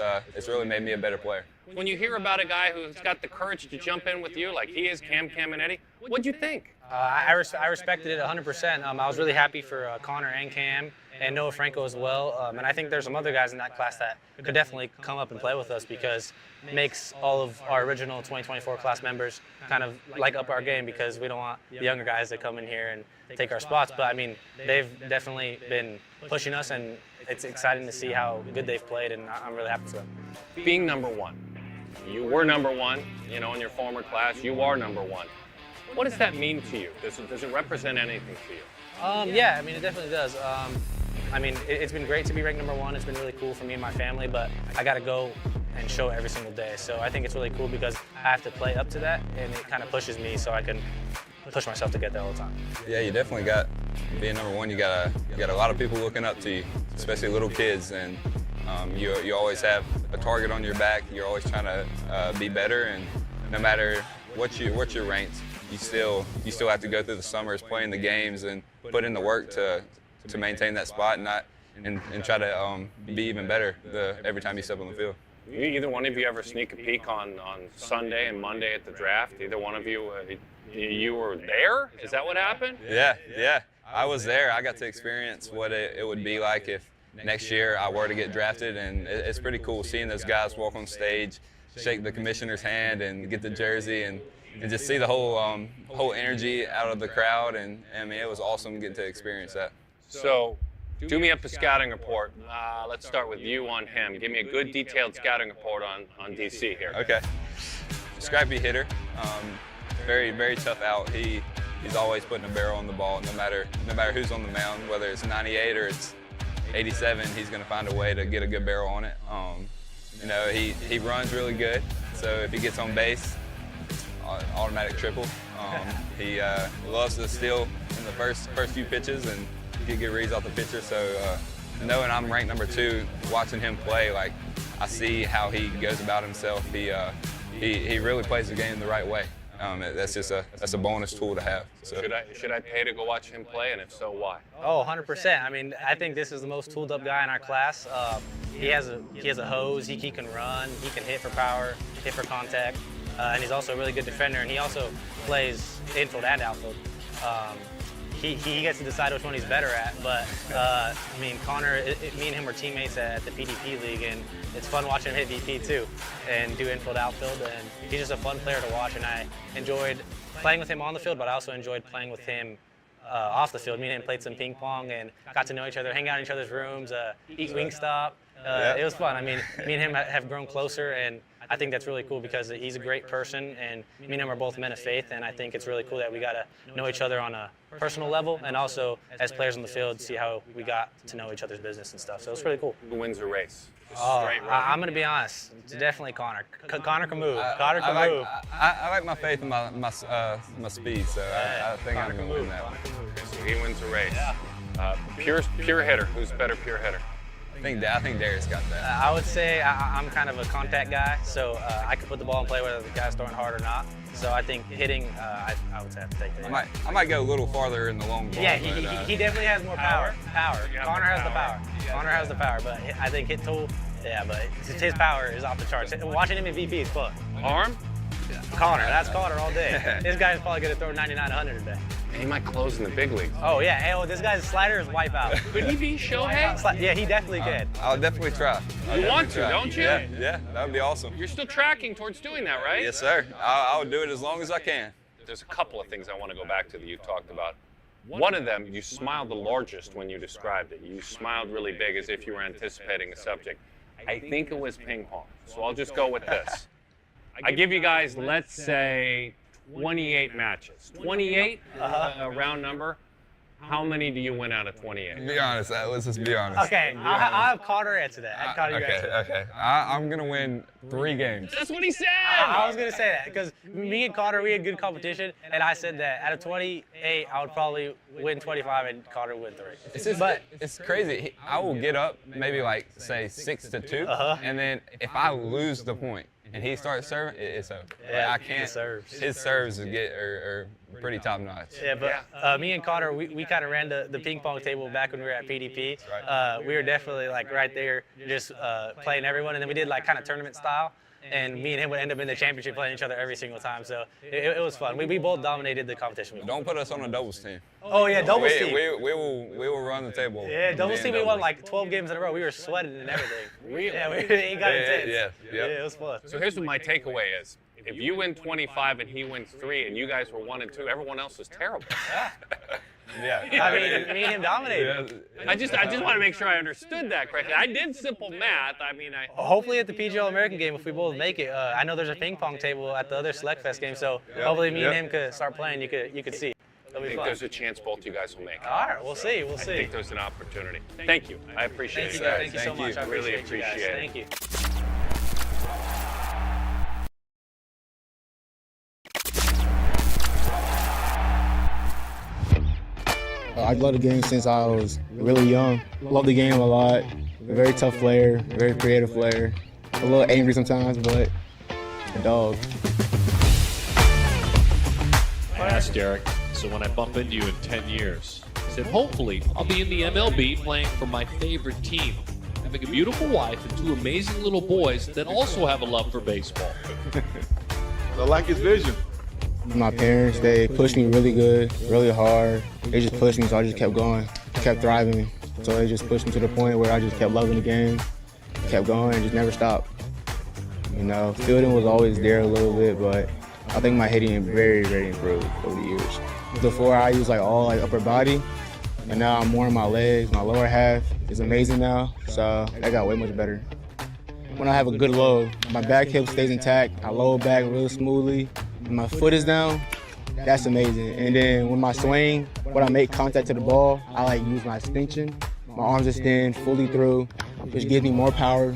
really made me a better player. When you hear about a guy who's got the courage to jump in with you, like he is, Cam, and Eddie, what'd you think? I respected it 100%. I was really happy for Connor and Cam and Noah Franco as well. And I think there's some other guys in that class that could definitely come up and play with us because it makes all of our original 2024 class members kind of like up our game because we don't want the younger guys to come in here and take our spots. But I mean, they've definitely been pushing us, and it's exciting to see how good they've played, and I'm really happy for them. Being number one, you were number one, you know, in your former class. You are number one. What does that mean to you? Does it represent anything to you? Yeah, I mean, it definitely does. I mean, it's been great to be ranked number one. It's been really cool for me and my family, but I got to go and show it every single day. So I think it's really cool because I have to play up to that, and it kind of pushes me so I can push myself to get there all the time. Yeah, you definitely got, being number one, you got a lot of people looking up to you, especially little kids, and you always have a target on your back. You're always trying to be better, and no matter what you're ranked, you still have to go through the summers playing the games and put in the work to maintain that spot and try to be even better every time you step on the field. Either one of you ever sneak a peek on Sunday and Monday at the draft? Either one of you, you were there? Is that what happened? Yeah. I was there. I got to experience what it would be like if next year I were to get drafted, and it's pretty cool seeing those guys walk on stage, shake the commissioner's hand, and get the jersey, and just see the whole energy out of the crowd. And I mean, it was awesome getting to experience that. So, do me up a scouting report. Let's start with you on him. Give me a good detailed scouting report on DC here. Okay. Scrappy hitter. Very, very tough out. He's always putting a barrel on the ball, no matter who's on the mound, whether it's 98 or it's 87, he's going to find a way to get a good barrel on it. You know, he runs really good, so if he gets on base, automatic triple. He loves to steal in the first few pitches and get good reads off the pitcher. So knowing I'm ranked number 2, watching him play, like I see how he goes about himself. He really plays the game the right way. That's a bonus tool to have. So. Should I pay to go watch him play, and if so, why? Oh, 100%. I mean, I think this is the most tooled up guy in our class. He has a hose. He can run. He can hit for power, hit for contact, and he's also a really good defender. And he also plays infield and outfield. He gets to decide which one he's better at. But I mean, Connor, me and him were teammates at the PDP league, and it's fun watching him hit VP too, and do infield, outfield. And he's just a fun player to watch. And I enjoyed playing with him on the field, but I also enjoyed playing with him off the field. Me and him played some ping pong and got to know each other, hang out in each other's rooms, eat Wingstop. It was fun. I mean, me and him have grown closer, and I think that's really cool because he's a great person, and me and him are both men of faith, and I think it's really cool that we got to know each other on a personal level, and also as players on the field, see how we got to know each other's business and stuff. So it's really cool. Who wins a race? I'm going to be honest. It's definitely Connor. Connor can move. Connor can move. I like my faith in my speed, so I think I'm going to win that one. So he wins a race. Pure hitter. Who's better pure hitter? I think Darius got that. I would say I'm kind of a contact guy, so I can put the ball in play whether the guy's throwing hard or not. So I think hitting, I would have to take that. I might go a little farther in the long ball. Yeah, he definitely has more power. Connor has the power. Connor has the power, but I think hit tool, yeah, but his power is off the charts. Watching him in VP is fun. Arm? Connor, that's Connor all day. This guy's probably going to throw 99, 100 today. He might close in the big leagues. Oh, yeah. Hey, this guy's slider is wipeout. Could he be Shohei? Yeah, he definitely could. I'll definitely try. You want to, don't you? Yeah, that would be awesome. You're still tracking towards doing that, right? Yes, sir. I'll do it as long as I can. There's a couple of things I want to go back to that you talked about. One of them, you smiled the largest when you described it. You smiled really big as if you were anticipating a subject. I think it was ping pong. So I'll just go with this. I give you guys, let's say, 28 matches. 28, a round number. How many do you win out of 28? Be honest. Let's just be honest. Okay, I'll have Carter answer that. Okay. I'm going to win 3 games. That's what he said! I was going to say that because me and Carter, we had good competition, and I said that out of 28, I would probably win 25 and Carter win 3. It's crazy. I will get up maybe like, say, 6-2, and then if I lose the point, and he starts serving, it's over. Yeah, I can't. His serves are pretty top notch. Yeah, but me and Carter, we kind of ran the ping pong table back when we were at PDP. We were definitely like right there, just playing everyone, and then we did like kind of tournament style. And me and him would end up in the championship playing each other every single time. So it was fun. We both dominated the competition. Don't put us on a doubles team. Oh yeah, doubles team. We will run the table. Yeah, doubles team. We won like 12 games in a row. We were sweating and everything. Really? Yeah, it got intense. Yeah, it was fun. So here's what my takeaway is. If you win 25 and he wins 3 and you guys were 1 and 2, everyone else was terrible. Yeah. I mean, me and him dominated. I just want to make sure I understood that correctly. I did simple math. I mean, hopefully at the PGL American game, if we both make it, I know there's a ping pong table at the other Select Fest game, so hopefully me and him could start playing. You could see. It'll I be think fun. there's a chance both you guys will make it. All right, we'll see. I think there's an opportunity. Thank you. I appreciate it. Thank you so much. I really appreciate you guys. appreciate it. Thank you. I've loved the game since I was really young. Love the game a lot. A very tough player, very creative player. A little angry sometimes, but a dog. I asked Derek, so when I bump into you in 10 years, I said, hopefully I'll be in the MLB playing for my favorite team, having a beautiful wife and 2 amazing little boys that also have a love for baseball. I like his vision. My parents, they pushed me really good, really hard. They just pushed me, so I just kept going, kept thriving. So they just pushed me to the point where I just kept loving the game, kept going, and just never stopped. You know, fielding was always there a little bit, but I think my hitting very, very improved over the years. Before I used like all like upper body, and now I'm more on my legs. My lower half is amazing now, so that got way much better. When I have a good load, my back hip stays intact. I load back real smoothly. When my foot is down, that's amazing. And then with my swing, when I make contact to the ball, I like use my extension. My arms extend fully through, which gives me more power.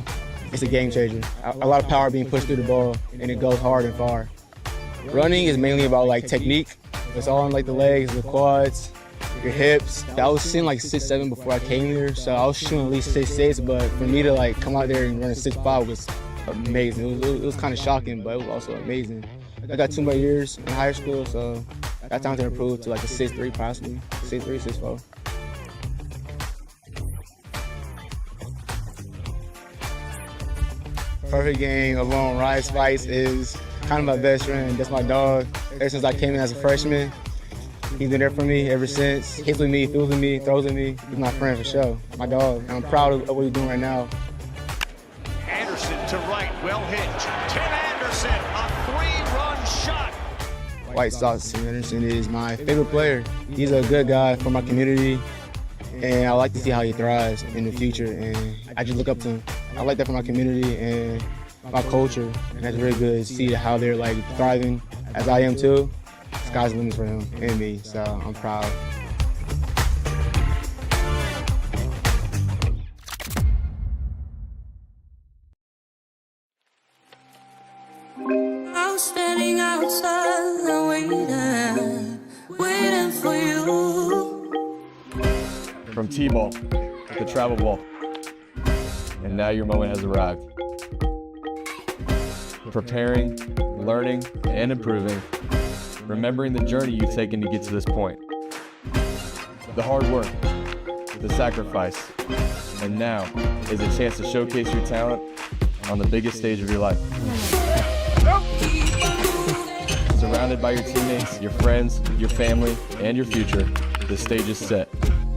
It's a game changer. A lot of power being pushed through the ball, and it goes hard and far. Running is mainly about like technique. It's all on like the legs, the quads, your hips. I was sitting like 6'7" before I came here, so I was shooting at least 6'6", but for me to like come out there and run a 6'5" was amazing. It was kind of shocking, but it was also amazing. I got 2 more years in high school, so I got time to improve to like a 6'3", possibly 6'3", 6'4". Perfect game alone. Ryan Spice is kind of my best friend. That's my dog. Ever since I came in as a freshman, he's been there for me ever since. Hits with me, feels with me, throws with me. He's my friend for sure. My dog. And I'm proud of what he's doing right now. Anderson to right, well hit. Tim Anderson, a 3-run shot. White Sox, Tim Anderson is my favorite player. He's a good guy for my community, and I like to see how he thrives in the future, and I just look up to him. I like that for my community and my culture, and that's really good to see how they're like thriving, as I am too. Sky's the limit for him and me, so I'm proud. I was standing outside waiting for you. From T-ball to travel ball, and now your moment has arrived. Preparing, learning, and improving, remembering the journey you've taken to get to this point. The hard work, the sacrifice, and now is a chance to showcase your talent on the biggest stage of your life. Surrounded by your teammates, your friends, your family, and your future, the stage is set.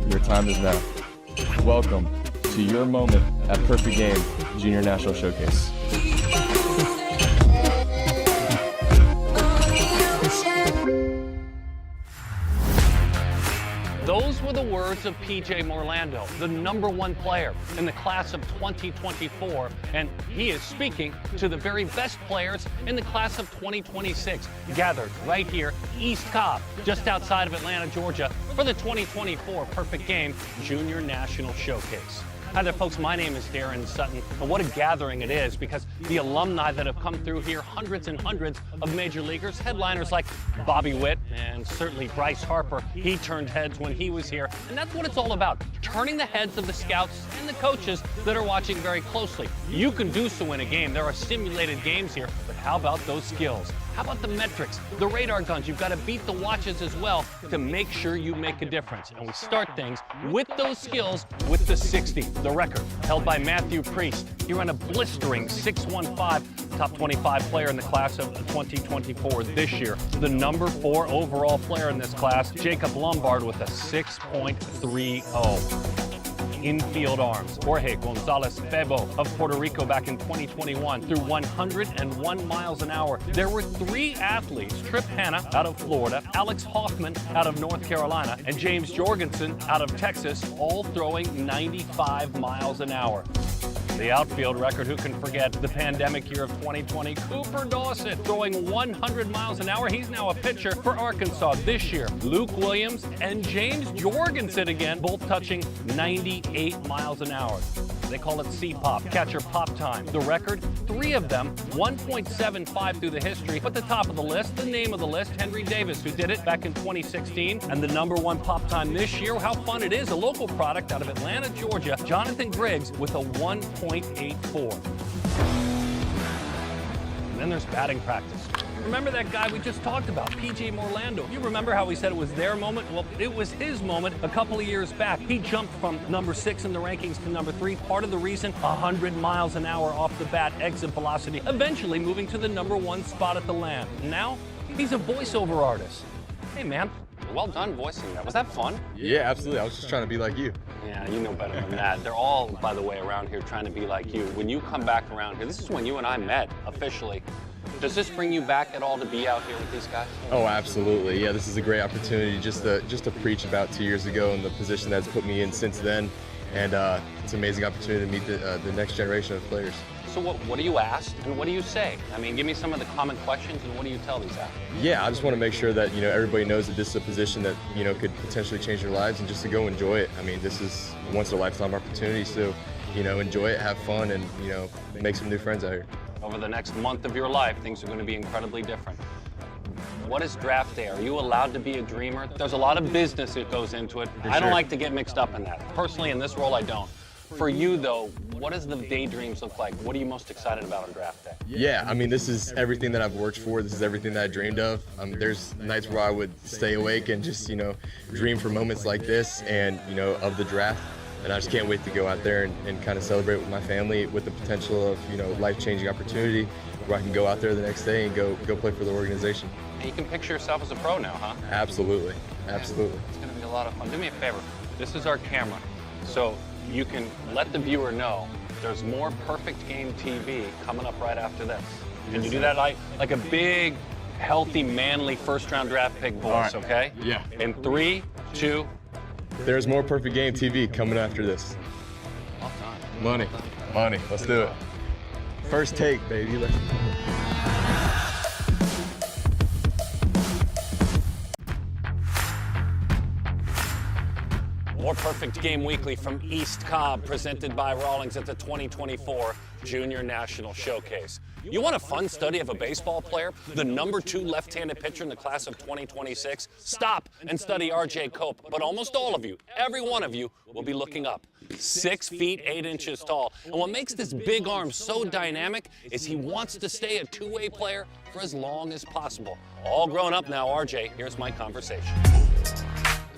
Your time is now. Welcome to your moment at Perfect Game Junior National Showcase. Those were the words of P.J. Morlando, the #1 player in the class of 2024, and he is speaking to the very best players in the class of 2026, gathered right here, East Cobb, just outside of Atlanta, Georgia, for the 2024 Perfect Game Junior National Showcase. Hi there, folks. My name is Darren Sutton, and what a gathering it is, because the alumni that have come through here, hundreds and hundreds of major leaguers, headliners like Bobby Witt and certainly Bryce Harper, he turned heads when he was here, and that's what it's all about, turning the heads of the scouts and the coaches that are watching very closely. You can do so in a game. There are simulated games here, but how about those skills? How about the metrics, the radar guns? You've got to beat the watches as well to make sure you make a difference. And we start things with those skills with the 60, the record held by Matthew Priest. He ran a blistering 6.15, top 25 player in the class of 2024 this year. The #4 overall player in this class, Jacob Lombard, with a 6.30. Infield arms. Jorge Gonzalez Febo of Puerto Rico back in 2021 threw 101 miles an hour. There were 3 athletes, Trip Hanna out of Florida, Alex Hoffman out of North Carolina, and James Jorgensen out of Texas, all throwing 95 miles an hour. The outfield record, who can forget the pandemic year of 2020? Cooper Dawson throwing 100 miles an hour. He's now a pitcher for Arkansas this year. Luke Williams and James Jorgensen again, both touching 98 miles an hour. They call it C-Pop, catcher pop time. The record, 3 of them, 1.75 through the history. But the top of the list, the name of the list, Henry Davis, who did it back in 2016. And the #1 pop time this year, how fun it is, a local product out of Atlanta, Georgia, Jonathan Griggs with a 1.84. And then there's batting practice. Remember that guy we just talked about, P.J. Morlando? You remember how we said it was their moment? Well, it was his moment a couple of years back. He jumped from #6 in the rankings to #3. Part of the reason, 100 miles an hour off the bat, exit velocity, eventually moving to the #1 spot at the Land. Now, he's a voiceover artist. Hey, man, well done voicing that. Was that fun? Yeah, absolutely. I was just trying to be like you. Yeah, you know better than that. They're all, by the way, around here trying to be like you. When you come back around here, this is when you and I met officially. Does this bring you back at all to be out here with these guys? Oh, absolutely. Yeah, this is a great opportunity just to preach about 2 years ago and the position that's put me in since then. And it's an amazing opportunity to meet the next generation of players. So what do you ask and what do you say? I mean, give me some of the common questions and what do you tell these athletes? Yeah, I just want to make sure that, everybody knows that this is a position that, could potentially change their lives, and just to go enjoy it. I mean, this is a once-in-a-lifetime opportunity, so, enjoy it, have fun, and, make some new friends out here. Over the next month of your life, things are going to be incredibly different. What is draft day? Are you allowed to be a dreamer? There's a lot of business that goes into it. I don't like to get mixed up in that. Personally, in this role, I don't. For you, though, what does the daydreams look like? What are you most excited about on draft day? Yeah, I mean, this is everything that I've worked for. This is everything that I dreamed of. There's nights where I would stay awake and just, dream for moments like this and, of the draft. And I just can't wait to go out there and kind of celebrate with my family with the potential of, life-changing opportunity where I can go out there the next day and go play for the organization. And you can picture yourself as a pro now, huh? Absolutely, absolutely. It's going to be a lot of fun. Do me a favor. This is our camera. So you can let the viewer know there's more Perfect Game TV coming up right after this. Can you do that like a big, healthy, manly first-round draft pick voice, right. Okay? Yeah. In 3, 2. There's more Perfect Game TV coming after this. Well done. Money. Let's do it. First take, baby. Let's go. More Perfect Game Weekly from East Cobb, presented by Rawlings at the 2024 Junior National Showcase. You want a fun study of a baseball player, the #2 left-handed pitcher in the class of 2026? Stop and study R.J. Cope. But almost all of you, every one of you, will be looking up. 6 feet 8 inches tall. And what makes this big arm so dynamic is he wants to stay a two-way player for as long as possible. All grown up now, R.J., here's my conversation.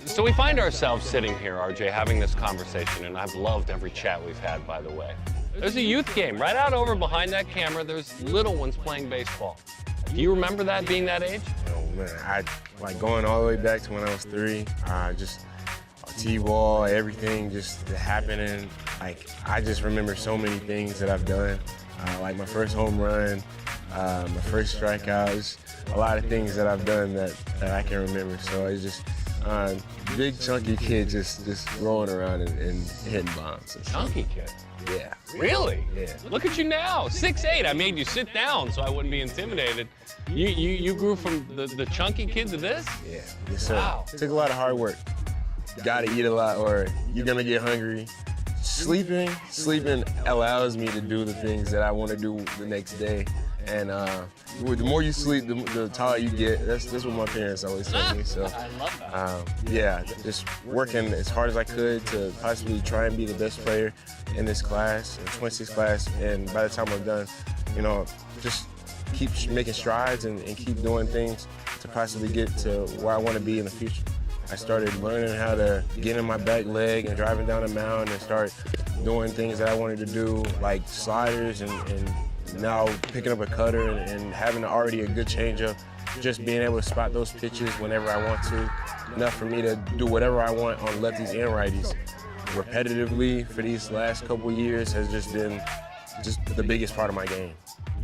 So we find ourselves sitting here, RJ, having this conversation, and I've loved every chat we've had, by the way. There's a youth game right out over behind that camera. There's little ones playing baseball. Do you remember that, being that age? Oh, man, going all the way back to when I was 3, just T-ball, everything just happening. I just remember so many things that I've done. Like my first home run, my first strikeout, just a lot of things that I've done that I can remember. So it's just Big chunky kid just rolling around and hitting bombs. Chunky kid? Yeah. Really? Yeah. Look at you now, 6'8". I made you sit down so I wouldn't be intimidated. You grew from the chunky kid to this? Yeah. Yes, sir. Wow. Took a lot of hard work. Gotta eat a lot or you're gonna get hungry. Sleeping allows me to do the things that I want to do the next day. And the more you sleep, the taller you get. That's what my parents always tell me. So I love that. yeah, just working as hard as I could to possibly try and be the best player in this class, in 26 class. And by the time I'm done, you know, just keep making strides and keep doing things to possibly get to where I want to be in the future. I started learning how to get in my back leg and driving down a mound and start doing things that I wanted to do, like sliders and now picking up a cutter and having already a good changeup, just being able to spot those pitches whenever I want to, enough for me to do whatever I want on lefties and righties. Repetitively for these last couple of years has just been the biggest part of my game.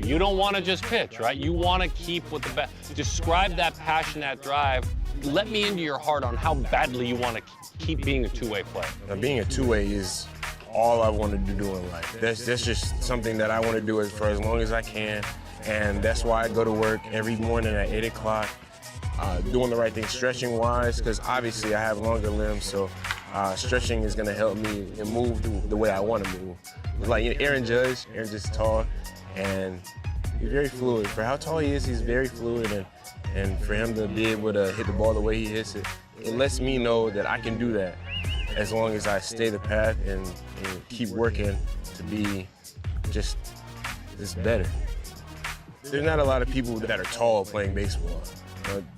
You don't want to just pitch, right? You want to keep with the best. Describe that passion, that drive. Let me into your heart on how badly you want to keep being a two-way player. Now, being a two-way is all I wanted to do in life. That's just something that I want to do for as long as I can, and that's why I go to work every morning at 8 o'clock, doing the right thing stretching-wise, because obviously I have longer limbs, so stretching is going to help me move the way I want to move. Like Aaron Judge is tall, and he's very fluid. For how tall he is, he's very fluid, and for him to be able to hit the ball the way he hits it, it lets me know that I can do that as long as I stay the path and keep working to be just better. There's not a lot of people that are tall playing baseball.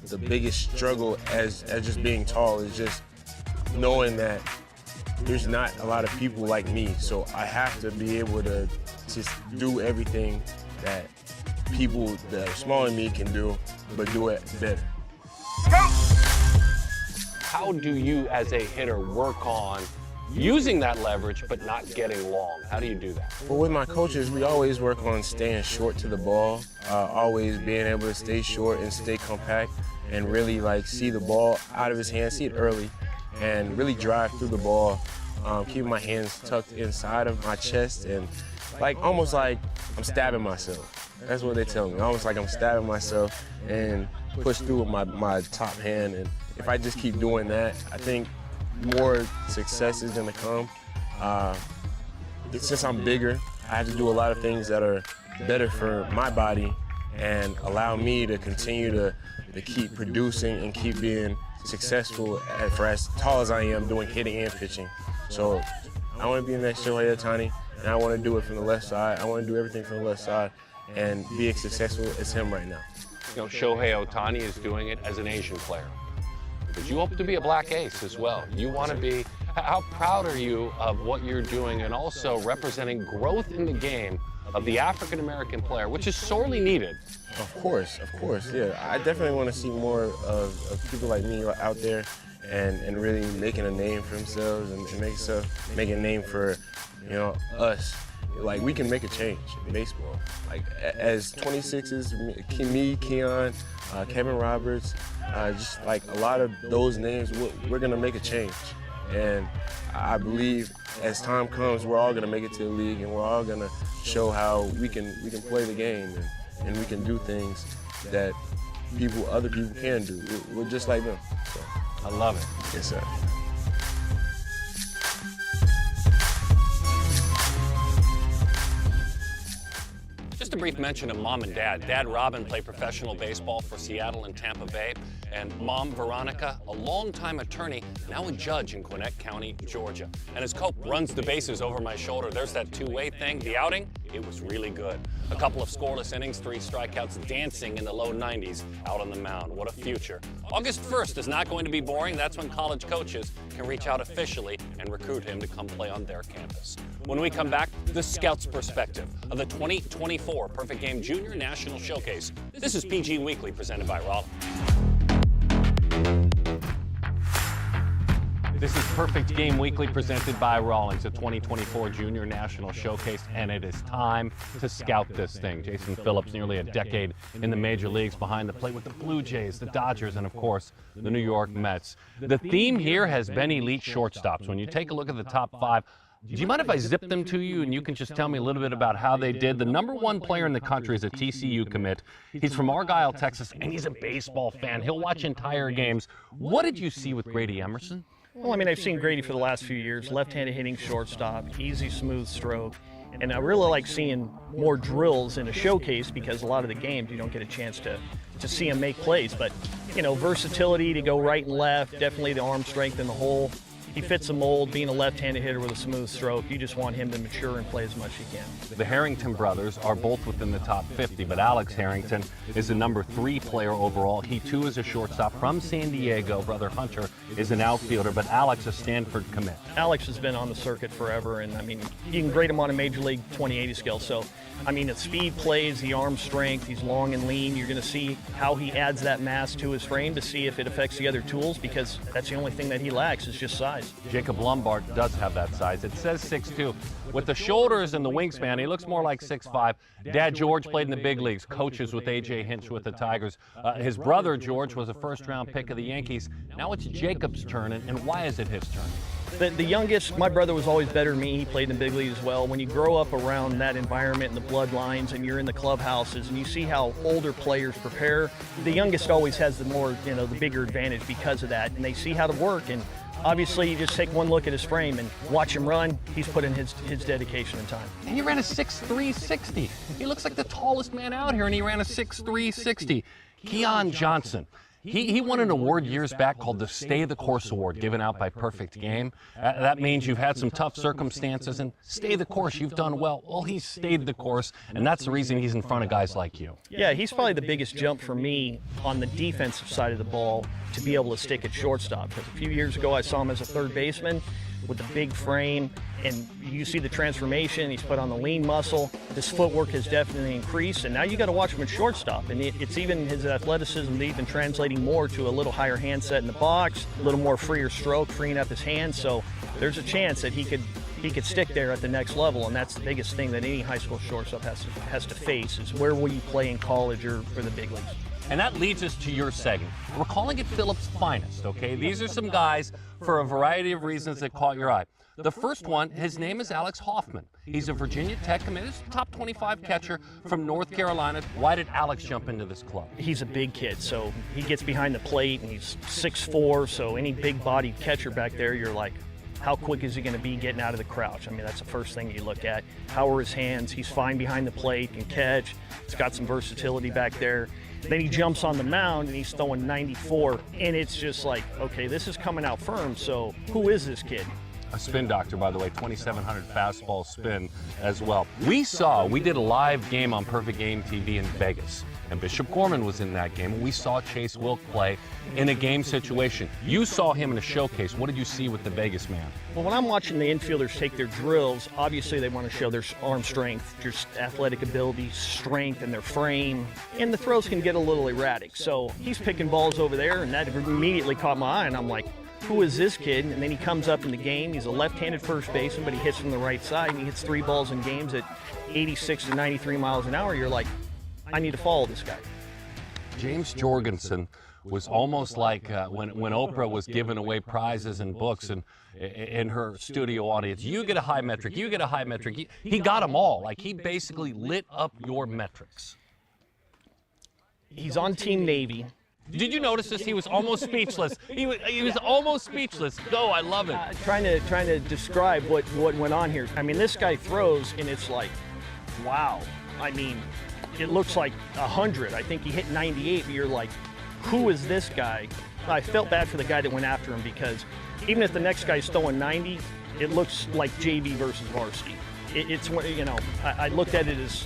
The biggest struggle as just being tall is just knowing that there's not a lot of people like me, so I have to be able to just do everything that people that are smaller than me can do, but do it better. How do you, as a hitter, work on using that leverage but not getting long? How do you do that? Well, with my coaches, we always work on staying short to the ball, always being able to stay short and stay compact and really see the ball out of his hands, see it early, and really drive through the ball, keeping my hands tucked inside of my chest and almost like I'm stabbing myself. That's what they tell me, almost like I'm stabbing myself and push through with my top hand. And if I just keep doing that, I think more success is gonna come. Since I'm bigger, I have to do a lot of things that are better for my body and allow me to continue to keep producing and keep being successful for as tall as I am doing hitting and pitching. So I want to be the next Shohei Ohtani, and I want to do it from the left side. I want to do everything from the left side and be as successful as him right now. You know, Shohei Ohtani is doing it as an Asian player. But you hope to be a black ace as well. You want to be, how proud are you of what you're doing and also representing growth in the game of the African-American player, which is sorely needed? Of course, yeah. I definitely want to see more of people like me out there and really making a name for themselves and making a name for, us. We can make a change in baseball. As 26s, me, Keon, Kevin Roberts, just a lot of those names, we're gonna make a change. And I believe as time comes, we're all gonna make it to the league and we're all gonna show how we can play the game and we can do things that other people can do. We're just like them. So. I love it. Yes, sir. Just a brief mention of Mom and Dad. Dad Robin played professional baseball for Seattle and Tampa Bay, and Mom Veronica, a longtime attorney, now a judge in Gwinnett County, Georgia. And as Cope runs the bases over my shoulder, there's that two-way thing. The outing, it was really good. A couple of scoreless innings, 3 strikeouts, dancing in the low 90s out on the mound. What a future. August 1st is not going to be boring. That's when college coaches can reach out officially and recruit him to come play on their campus. When we come back, the Scouts' perspective of the 2024 Perfect Game Junior National Showcase. This is PG Weekly presented by Rollins. This is Perfect Game Weekly presented by Rawlings, a 2024 Junior National Showcase, and it is time to scout this thing. Jason Phillips, nearly a decade in the major leagues, behind the plate with the Blue Jays, the Dodgers, and of course, the New York Mets. The theme here has been elite shortstops. When you take a look at the top 5, do you mind if I zip them to you and you can just tell me a little bit about how they did? The number 1 player in the country is a TCU commit. He's from Argyle, Texas, and he's a baseball fan. He'll watch entire games. What did you see with Grady Emerson? Well, I mean, I've seen Grady for the last few years. Left-handed hitting shortstop, easy, smooth stroke. And I really like seeing more drills in a showcase because a lot of the games you don't get a chance to see him make plays. But, you know, versatility to go right and left, definitely the arm strength in the hole. He fits the mold, being a left-handed hitter with a smooth stroke. You just want him to mature and play as much as he can. The Harrington brothers are both within the top 50, but Alex Harrington is the number 3 player overall. He too is a shortstop from San Diego. Brother Hunter is an outfielder, but Alex a Stanford commit. Alex has been on the circuit forever, and I mean, you can grade him on a Major League 2080 scale. So, I mean, the speed plays, the arm strength, he's long and lean. You're going to see how he adds that mass to his frame to see if it affects the other tools, because that's the only thing that he lacks is just size. Jacob Lombard does have that size. It says 6'2". With the shoulders and the wingspan, he looks more like 6'5". Dad George played in the big leagues, coaches with A.J. Hinch with the Tigers. His brother George was a first-round pick of the Yankees. Now it's Jacob's turn, and why is it his turn? The youngest, my brother was always better than me. He played in the big league as well. When you grow up around that environment and the bloodlines and you're in the clubhouses and you see how older players prepare, the youngest always has the more, you know, the bigger advantage because of that. And they see how to work. And obviously, you just take one look at his frame and watch him run. He's put in his dedication and time. And he ran a 6'3", 60. He looks like the tallest man out here, and he ran a 6'3", 60. Keon Johnson. He won an award years back called the Stay the Course Award, given out by Perfect Game. That means you've had some tough circumstances and stay the course. You've done well. Well, he stayed the course, and that's the reason he's in front of guys like you. Yeah, he's probably the biggest jump for me on the defensive side of the ball to be able to stick at shortstop. Because a few years ago, I saw him as a third baseman with a big frame, and you see the transformation. He's put on the lean muscle. His footwork has definitely increased, and now you got to watch him at shortstop. And it's even his athleticism even translating more to a little higher handset in the box, a little more freer stroke, freeing up his hands. So there's a chance that he could stick there at the next level, and that's the biggest thing that any high school shortstop has to face is where will you play in college or for the big leagues. And that leads us to your segment. We're calling it Phillips' Finest, okay? These are some guys for a variety of reasons that caught your eye. The first one, his name is Alex Hoffman. He's a Virginia Tech commit. He's a top 25 catcher from North Carolina. Why did Alex jump into this club? He's a big kid, so he gets behind the plate, and he's 6'4", so any big-bodied catcher back there, you're like, how quick is he going to be getting out of the crouch? I mean, that's the first thing you look at. How are his hands? He's fine behind the plate, can catch. He's got some versatility back there. Then he jumps on the mound and he's throwing 94, and it's just like, okay, this is coming out firm, so who is this kid? A spin doctor, by the way, 2,700 fastball spin as well. We did a live game on Perfect Game TV in Vegas, and Bishop Gorman was in that game. We saw Chase Wilk play in a game situation. You saw him in a showcase. What did you see with the Vegas man? Well, when I'm watching the infielders take their drills, obviously they want to show their arm strength, just athletic ability, strength in their frame, and the throws can get a little erratic. So he's picking balls over there, and that immediately caught my eye, and I'm like, who is this kid? And then he comes up in the game. He's a left-handed first baseman, but he hits from the right side, and he hits 3 balls in games at 86 to 93 miles an hour. You're like, I need to follow this guy. James Jorgensen was almost like when Oprah was giving away prizes and books and in her studio audience. You get a high metric, you get a high metric. He got them all. Like, he basically lit up your metrics. He's on Team Navy. Did you notice this? He was almost speechless. He was almost speechless. Go, I love it. Trying to describe what went on here. I mean, this guy throws, and it's like, wow. I mean, it looks like 100. I think he hit 98, but you're like, who is this guy? I felt bad for the guy that went after him, because even if the next guy's throwing 90, it looks like JV versus varsity. It's, you know, I looked at it as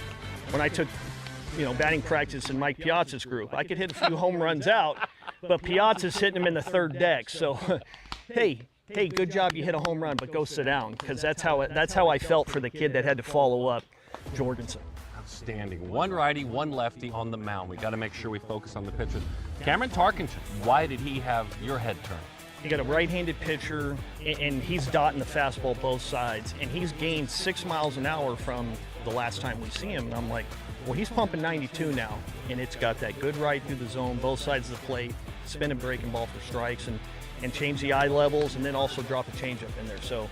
when I took, you know, batting practice in Mike Piazza's group. I could hit a few home runs out, but Piazza's hitting him in the third deck. So, hey, good job, you hit a home run, but go sit down, because that's how I felt for the kid that had to follow up Jorgensen. Outstanding. One righty, one lefty on the mound. We got to make sure we focus on the pitchers. Cameron Tarkenton, why did he have your head turned? You got a right-handed pitcher, and he's dotting the fastball both sides, and he's gained 6 miles an hour from the last time we see him. And I'm like, well, he's pumping 92 now, and it's got that good ride through the zone, both sides of the plate, spin and breaking ball for strikes, and change the eye levels, and then also drop a changeup in there. So,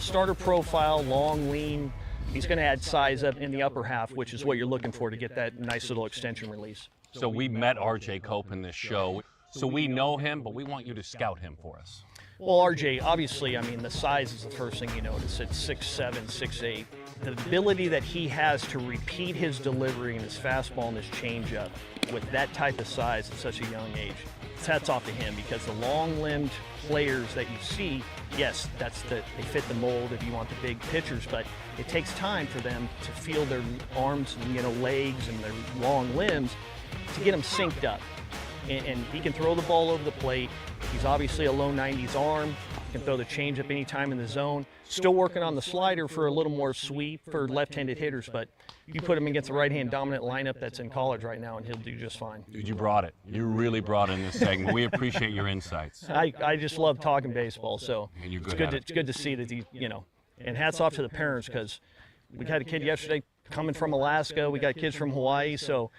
starter profile, long, lean. He's going to add size up in the upper half, which is what you're looking for to get that nice little extension release. So we met RJ Cope in this show. So we know him, but we want you to scout him for us. Well, RJ, obviously, the size is the first thing you notice. It's 6'7", 6'8". The ability that he has to repeat his delivery and his fastball and his changeup with that type of size at such a young age, hats off to him, because the long-limbed players that you see, yes, they fit the mold if you want the big pitchers, but it takes time for them to feel their arms and legs and their long limbs to get them synced up. And he can throw the ball over the plate. He's obviously a low 90s arm. He can throw the changeup anytime in the zone. Still working on the slider for a little more sweep for left-handed hitters, but you put him against a right-hand dominant lineup that's in college right now, and he'll do just fine. Dude, you brought it. You really brought in this segment. We appreciate your insights. I just love talking baseball, so And you're it's good at it. it's good to see that and hats off to the parents, because we had a kid yesterday coming from Alaska. We got kids from Hawaii, so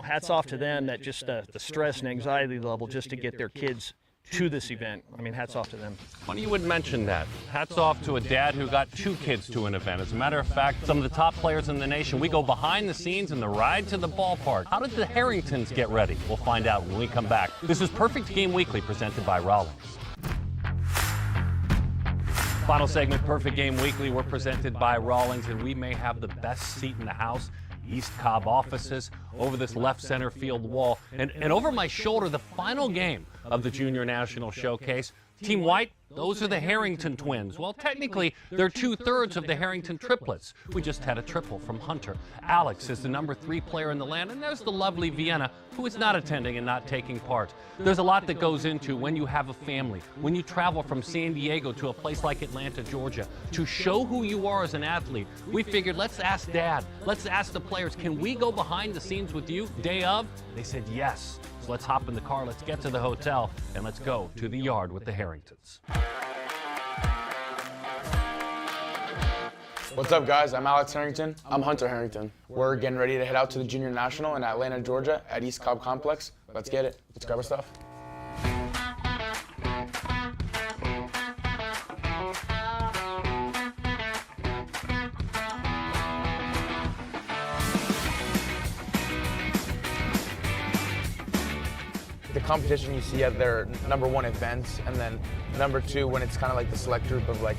hats off to them, that just the stress and anxiety level just to get their kids to this event. Hats off to them. Funny you would mention that. Hats off to a dad who got 2 kids to an event. As a matter of fact, some of the top players in the nation, we go behind the scenes in the ride to the ballpark. How did the Harringtons get ready? We'll find out when we come back. This is Perfect Game Weekly, presented by Rawlings. Final segment, Perfect Game Weekly. We're presented by Rawlings, and we may have the best seat in the house. East Cobb offices, over this left center field wall, and over my shoulder, the final game of the Junior National Showcase. Team White, those are the Harrington twins. Well, technically, they're 2/3 of the Harrington triplets. We just had a triple from Hunter. Alex is the number 3 player in the land, and there's the lovely Vienna, who is not attending and not taking part. There's a lot that goes into when you have a family, when you travel from San Diego to a place like Atlanta, Georgia, to show who you are as an athlete. We figured, let's ask Dad, let's ask the players, can we go behind the scenes with you day of? They said yes. So let's hop in the car, let's get to the hotel, and let's go to the yard with the Harringtons. What's up, guys? I'm Alex Harrington. I'm Hunter Harrington. We're getting ready to head out to the Junior National in Atlanta, Georgia at East Cobb Complex. Let's get it. Let's grab our stuff. The competition you see at their #1 events, and then #2 when it's kind of like the select group of like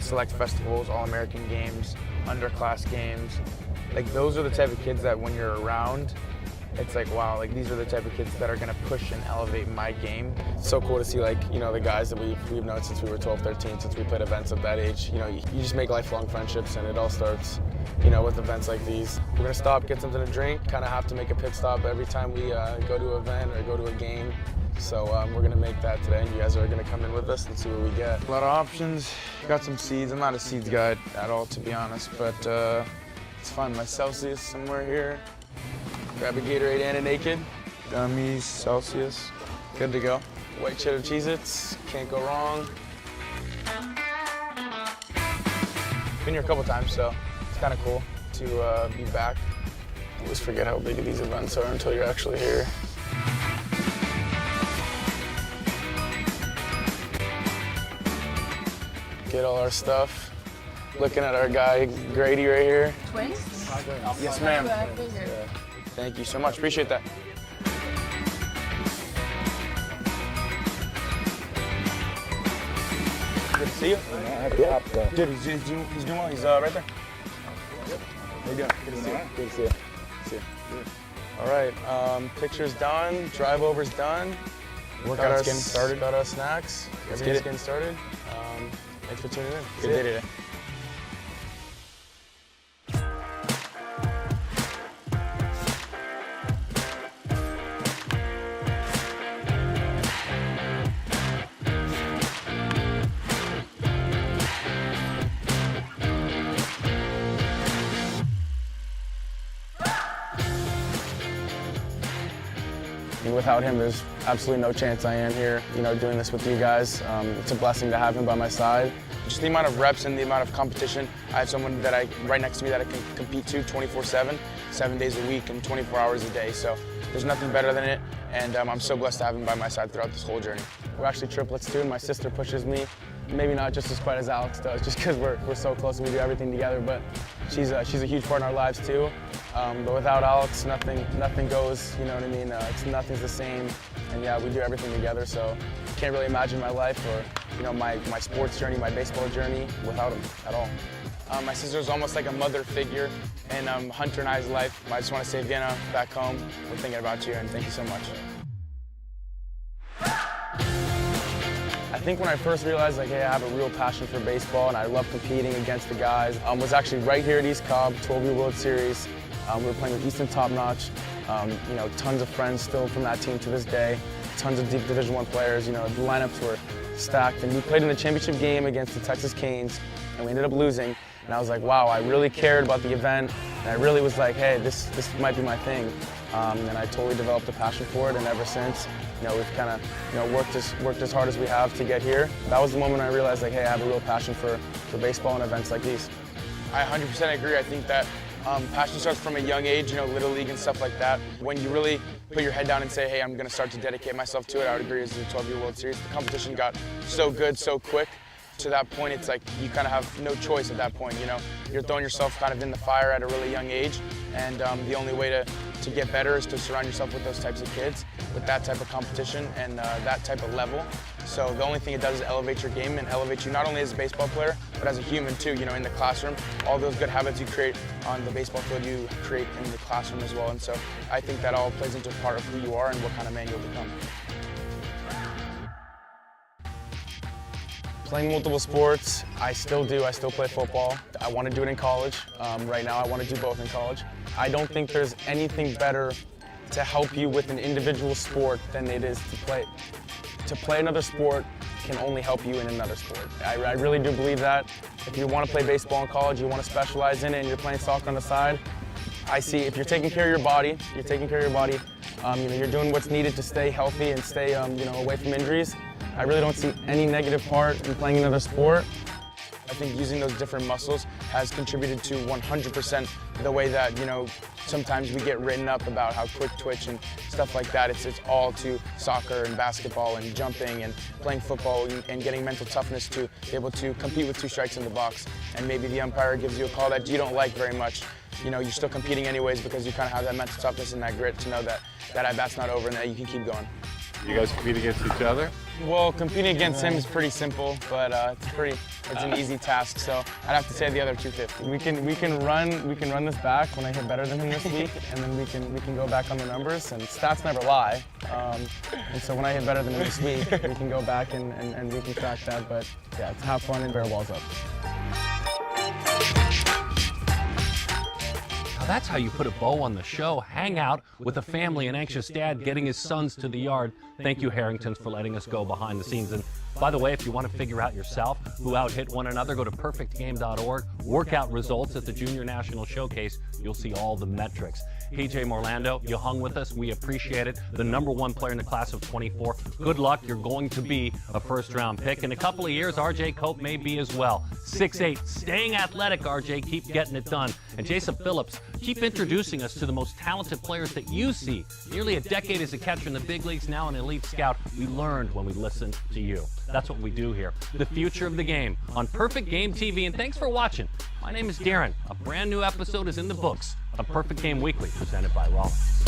select festivals, All-American games, underclass games. Like those are the type of kids that when you're around, it's like, wow, like these are the type of kids that are gonna push and elevate my game. It's so cool to see like, the guys that we've known since we were 12, 13, since we played events at that age. You just make lifelong friendships, and it all starts, with events like these. We're gonna stop, get something to drink, kind of have to make a pit stop every time we go to an event or go to a game. So we're gonna make that today, and you guys are gonna come in with us and see what we get. A lot of options, got some seeds. I'm not a seeds guy at all, to be honest, but let's find my Celsius somewhere here. Grab a Gatorade and a Naked. Gummies, Celsius, good to go. White cheddar Cheez-Its, can't go wrong. Been here a couple times, so it's kind of cool to be back. I always forget how big these events are until you're actually here. Get all our stuff. Looking at our guy, Grady, right here. Twins? Yes, ma'am. Thank you so much. Appreciate that. Good to see you. Yeah. Dude, he's doing well. He's right there. How you doing? Good to see you. Good to see you. See you. All right. Picture's done. Drive over's done. Workout's getting started. Got our snacks. Everything's getting started. Thanks for tuning in. Good day today. Without him, there's absolutely no chance I am here, doing this with you guys. It's a blessing to have him by my side. Just the amount of reps and the amount of competition. I have someone right next to me that I can compete to 24/7, 7 days a week and 24 hours a day. So there's nothing better than it, and I'm so blessed to have him by my side throughout this whole journey. We're actually triplets too, and my sister pushes me. Maybe not just as quite as Alex does, just because we're so close and we do everything together, but she's a huge part in our lives too. But without Alex, nothing goes, you know what I mean? Nothing's the same, and yeah, we do everything together, so can't really imagine my life or my sports journey, my baseball journey without him at all. My sister's almost like a mother figure in Hunter and I's life. I just want to say, Vienna, back home, we're thinking about you, and thank you so much. I think when I first realized, hey, I have a real passion for baseball and I love competing against the guys, was actually right here at East Cobb, 12U World Series. We were playing with Easton Top Notch. Tons of friends still from that team to this day. Tons of deep Division I players. The lineups were stacked, and we played in the championship game against the Texas Canes, and we ended up losing. And I was like, wow, I really cared about the event, and I really was like, hey, this might be my thing. And I totally developed a passion for it, and ever since, we've kind of, worked as hard as we have to get here. That was the moment I realized, hey, I have a real passion for baseball and events like these. I 100% agree. I think that passion starts from a young age, Little League and stuff like that. When you really put your head down and say, hey, I'm going to start to dedicate myself to it, I would agree, as the 12U World Series. The competition got so good, so quick. To that point, it's like you kind of have no choice at that point, You're throwing yourself kind of in the fire at a really young age, and the only way to get better is to surround yourself with those types of kids, with that type of competition and that type of level. So the only thing it does is elevate your game and elevate you not only as a baseball player, but as a human too, in the classroom. All those good habits you create on the baseball field, you create in the classroom as well. And so I think that all plays into part of who you are and what kind of man you'll become. Playing multiple sports, I still do. I still play football. I want to do it in college. Right now, I want to do both in college. I don't think there's anything better to help you with an individual sport than it is to play. To play another sport can only help you in another sport. I really do believe that. If you want to play baseball in college, you want to specialize in it, and you're playing soccer on the side, I see if you're taking care of your body, you're doing what's needed to stay healthy and stay, away from injuries. I really don't see any negative part in playing another sport. I think using those different muscles has contributed to 100% the way that, sometimes we get written up about how quick twitch and stuff like that. It's all to soccer and basketball and jumping and playing football and getting mental toughness to be able to compete with 2 strikes in the box. And maybe the umpire gives you a call that you don't like very much. You're still competing anyways because you kind of have that mental toughness and that grit to know that at-bat's not over and that you can keep going. You guys compete against each other? Well, competing against him is pretty simple, but it's an easy task. So I'd have to say the other 250. We can run this back when I hit better than him this week, and then we can go back on the numbers. And stats never lie. And so when I hit better than him this week, we can go back and we can track that. But yeah, it's have fun and bear balls up. Now that's how you put a bow on the show. Hang out with a family, an anxious dad getting his sons to the yard. Thank you, Harringtons, for letting us go behind the scenes. And by the way, if you want to figure out yourself who out-hit one another, go to perfectgame.org. Workout results at the Junior National Showcase. You'll see all the metrics. PJ Morlando, you hung with us. We appreciate it. The #1 player in the class of 24. Good luck. You're going to be a first-round pick. In a couple of years, RJ Cope may be as well. 6'8", staying athletic, RJ. Keep getting it done. And Jason Phillips, keep introducing us to the most talented players that you see. Nearly a decade as a catcher in the big leagues, now an elite scout. We learned when we listened to you. That's what we do here. The future of the game on Perfect Game TV. And thanks for watching. My name is Darren. A brand new episode is in the books of Perfect Game Weekly, presented by Rollins.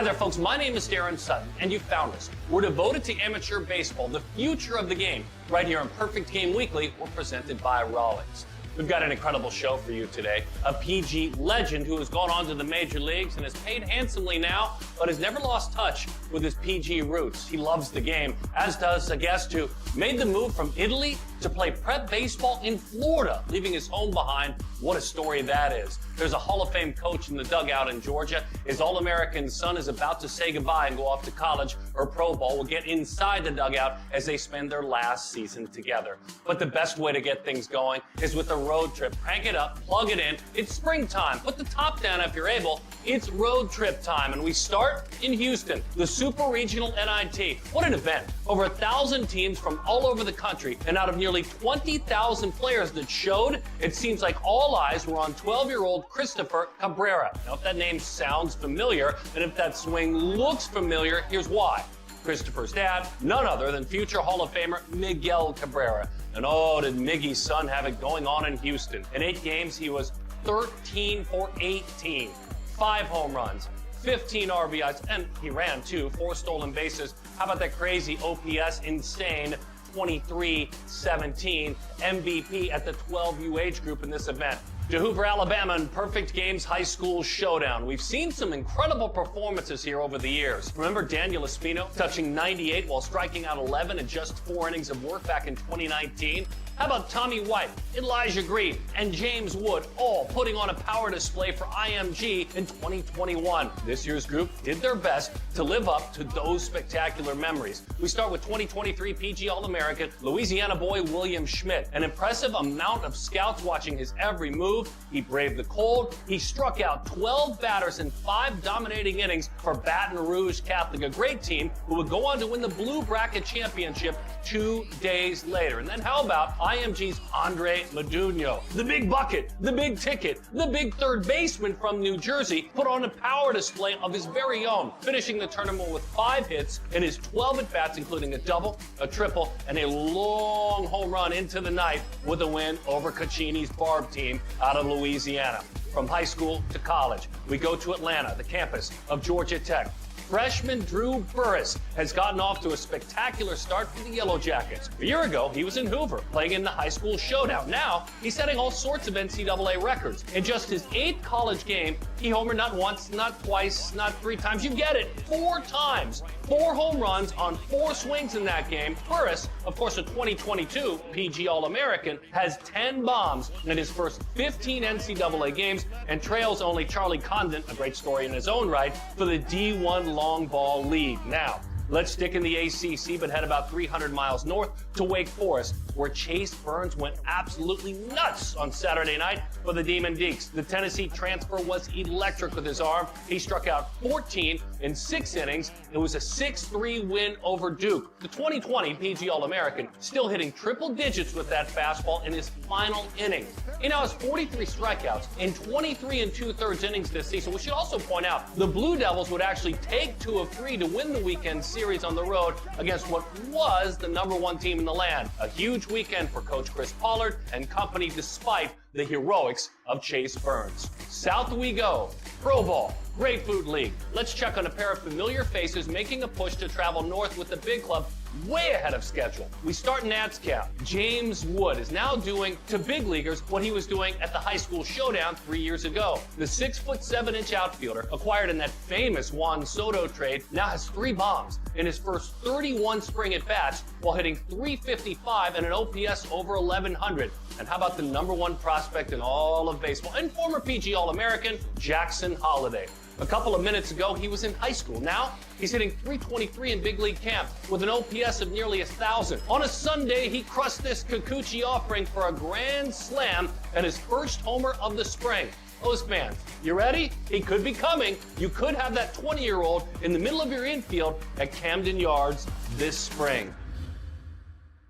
Hi there, folks. My name is Darren Sutton, and you found us. We're devoted to amateur baseball, the future of the game. Right here on Perfect Game Weekly, we're presented by Rawlings. We've got an incredible show for you today. A PG legend who has gone on to the major leagues and is paid handsomely now, but has never lost touch with his PG roots. He loves the game, as does a guest who made the move from Italy to play prep baseball in Florida, leaving his home behind. What a story that is. There's a Hall of Fame coach in the dugout in Georgia. His All-American son is about to say goodbye and go off to college or pro ball. We'll get inside the dugout as they spend their last season together. But the best way to get things going is with a road trip. Crank it up, plug it in. It's springtime. Put the top down if you're able. It's road trip time, and we start in Houston, the Super Regional NIT. What an event. Over 1,000 teams from all over the country, and out of nearly 20,000 players that showed, it seems like all eyes were on 12-year-old Christopher Cabrera. Now, if that name sounds familiar, and if that swing looks familiar, here's why. Christopher's dad, none other than future Hall of Famer Miguel Cabrera. And oh, did Miggy's son have it going on in Houston. In 8 games, he was 13 for 18, 5 home runs, 15 RBIs, and he ran too, 4 stolen bases. How about that crazy OPS, insane 23-17, MVP at the 12U age group in this event. To Hoover, Alabama, and Perfect Games High School Showdown. We've seen some incredible performances here over the years. Remember Daniel Espino touching 98 while striking out 11 in just 4 innings of work back in 2019? How about Tommy White, Elijah Green, and James Wood all putting on a power display for IMG in 2021? This year's group did their best to live up to those spectacular memories. We start with 2023 PG All-American Louisiana boy William Schmidt. An impressive amount of scouts watching his every move. He braved the cold. He struck out 12 batters in 5 dominating innings for Baton Rouge Catholic, a great team who would go on to win the Blue Bracket Championship 2 days later. And then how about IMG's Andre Modugno, the big bucket, the big ticket, the big third baseman from New Jersey, put on a power display of his very own, finishing the tournament with 5 hits in his 12 at-bats, including a double, a triple, and a long home run into the night with a win over Caccini's Barb team out of Louisiana. From high school to college, we go to Atlanta, the campus of Georgia Tech. Freshman Drew Burris has gotten off to a spectacular start for the Yellow Jackets. A year ago, he was in Hoover, playing in the high school showdown. Now, he's setting all sorts of NCAA records. In just his 8th college game, he homered not once, not twice, not 3 times. You get it, 4 times. 4 home runs on 4 swings in that game. Burris, of course, a 2022 PG All-American, has 10 bombs in his first 15 NCAA games and trails only Charlie Condon, a great story in his own right, for the D1 long ball lead. Now, let's stick in the ACC, but head about 300 miles north to Wake Forest, where Chase Burns went absolutely nuts on Saturday night for the Demon Deacs. The Tennessee transfer was electric with his arm. He struck out 14 in 6 innings. It was a 6-3 win over Duke. The 2020 PG All-American still hitting triple digits with that fastball in his final inning. He now has 43 strikeouts in 23 2/3 innings this season. We should also point out the Blue Devils would actually take 2 of 3 to win the weekend series on the road against what was the #1 team in the land. A huge weekend for Coach Chris Pollard and company despite the heroics of Chase Burns. South we go. Pro Ball, Grapefruit League. Let's check on a pair of familiar faces making a push to travel north with the big club way ahead of schedule. We start in Nats Cap. James Wood is now doing to big leaguers what he was doing at the high school showdown 3 years ago. The 6'7" outfielder, acquired in that famous Juan Soto trade, now has 3 bombs in his first 31 spring at-bats while hitting .355 and an OPS over 1100. And how about the #1 prospect in all of baseball and former PG All-American, Jackson Holliday? A couple of minutes ago, he was in high school. Now, he's hitting .323 in big league camp with an OPS of nearly 1,000. On a Sunday, he crushed this Kikuchi offering for a grand slam and his first homer of the spring. Host fans, you ready? He could be coming. You could have that 20-year-old in the middle of your infield at Camden Yards this spring.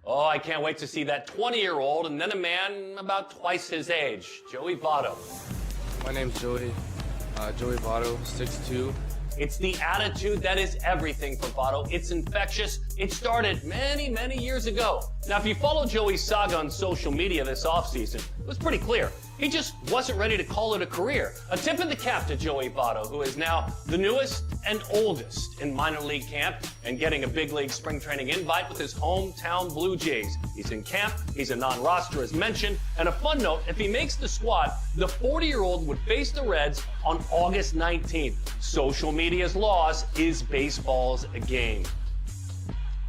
Oh, I can't wait to see that 20-year-old and then a man about twice his age, Joey Votto. My name's Joey. Joey Votto, 6'2". It's the attitude that is everything for Votto. It's infectious. It started many, many years ago. Now, if you follow Joey's saga on social media this offseason, it was pretty clear. He just wasn't ready to call it a career. A tip of the cap to Joey Votto, who is now the newest and oldest in minor league camp and getting a big league spring training invite with his hometown Blue Jays. He's in camp, he's a non-roster as mentioned, and a fun note, if he makes the squad, the 40-year-old would face the Reds on August 19th. Social media's loss is baseball's game.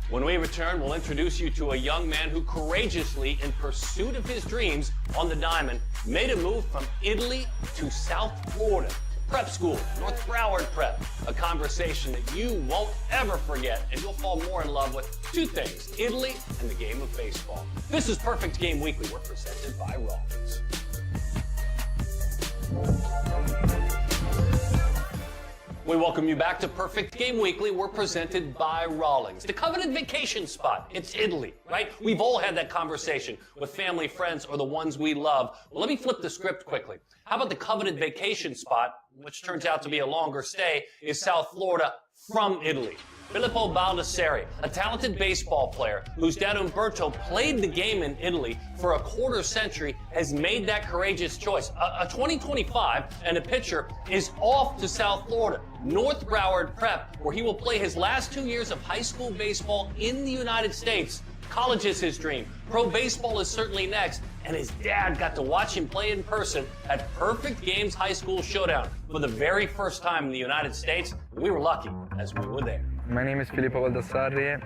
When we return, we'll introduce you to a young man who courageously, in pursuit of his dreams on the diamond, made a move from Italy to South Florida. Prep school, North Broward Prep. A conversation that you won't ever forget, and you'll fall more in love with two things, Italy and the game of baseball. This is Perfect Game Weekly. We're presented by Rawlings. We welcome you back to Perfect Game Weekly. We're presented by Rawlings. The coveted vacation spot, it's Italy, right? We've all had that conversation with family, friends, or the ones we love. Well, let me flip the script quickly. How about the coveted vacation spot, which turns out to be a longer stay, is South Florida from Italy. Filippo Baldessari, a talented baseball player whose dad Umberto played the game in Italy for a quarter century, has made that courageous choice. A 2025 and a pitcher is off to South Florida, North Broward Prep, where he will play his last 2 years of high school baseball in the United States. College is his dream. Pro baseball is certainly next. And his dad got to watch him play in person at Perfect Games High School Showdown for the very first time in the United States. We were lucky as we were there. My name is Filippo Baldassarri.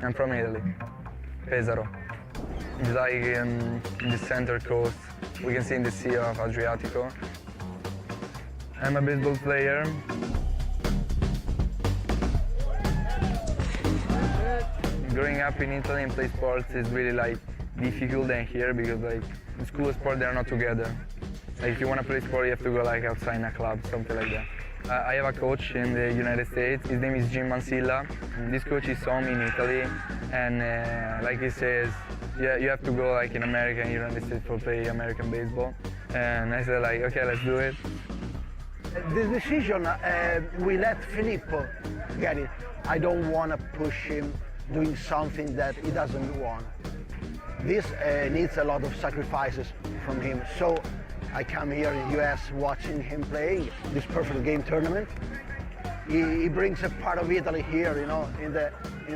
I'm from Italy, Pesaro. It's like in the center coast. We can see in the Sea of Adriatico. I'm a baseball player. Growing up in Italy and play sports is really like difficult than here because like in school sport they're not together. Like if you want to play sport you have to go like outside in a club, something like that. I have a coach in the United States. His name is Jim Mansilla. This coach is home in Italy, and like he says, yeah, you have to go like in America and United States for play American baseball. And I said like, okay, let's do it. The decision, we let Filippo get it. I don't want to push him doing something that he doesn't want. This needs a lot of sacrifices from him. So I come here in the US watching him playing this Perfect Game tournament. He brings a part of Italy here, you know, in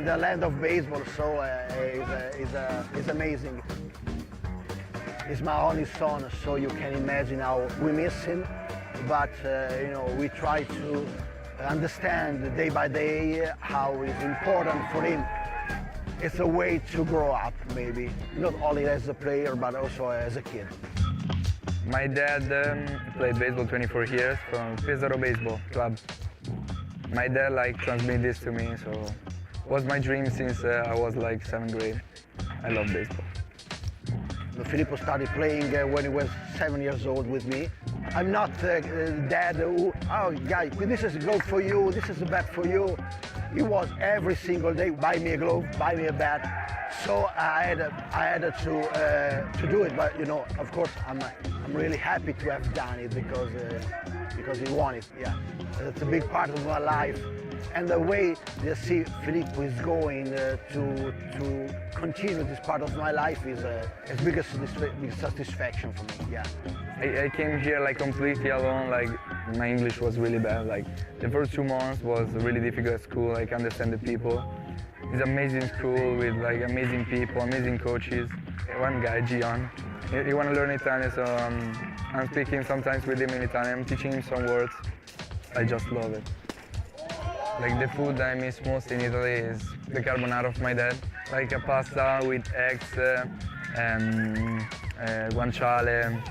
the land of baseball. So it's amazing. He's my only son, so you can imagine how we miss him. But you know, we try to understand day by day how it's important for him. It's a way to grow up, maybe, not only as a player, but also as a kid. My dad played baseball 24 years from Pesaro Baseball Club. My dad like transmitted this to me, so it was my dream since I was like 7th grade. I love baseball. Filippo started playing when he was 7 years old with me. I'm not the dad who, oh, guy, this is a glove for you, this is a bat for you. He was every single day, buy me a glove, buy me a bat. So I had to do it, but you know, of course, I'm really happy to have done it because he wanted. Yeah, it's a big part of my life, and the way you see Filippo is going to continue this part of my life is a big satisfaction for me. Yeah. I came here like completely alone. Like my English was really bad. Like the first 2 months was really difficult at school. Like understand the people. It's an amazing school with like amazing people, amazing coaches. One guy, Gian, he want to learn Italian, so I'm speaking sometimes with him in Italian. I'm teaching him some words. I just love it. Like the food I miss most in Italy is the carbonara of my dad. Like a pasta with eggs and guanciale,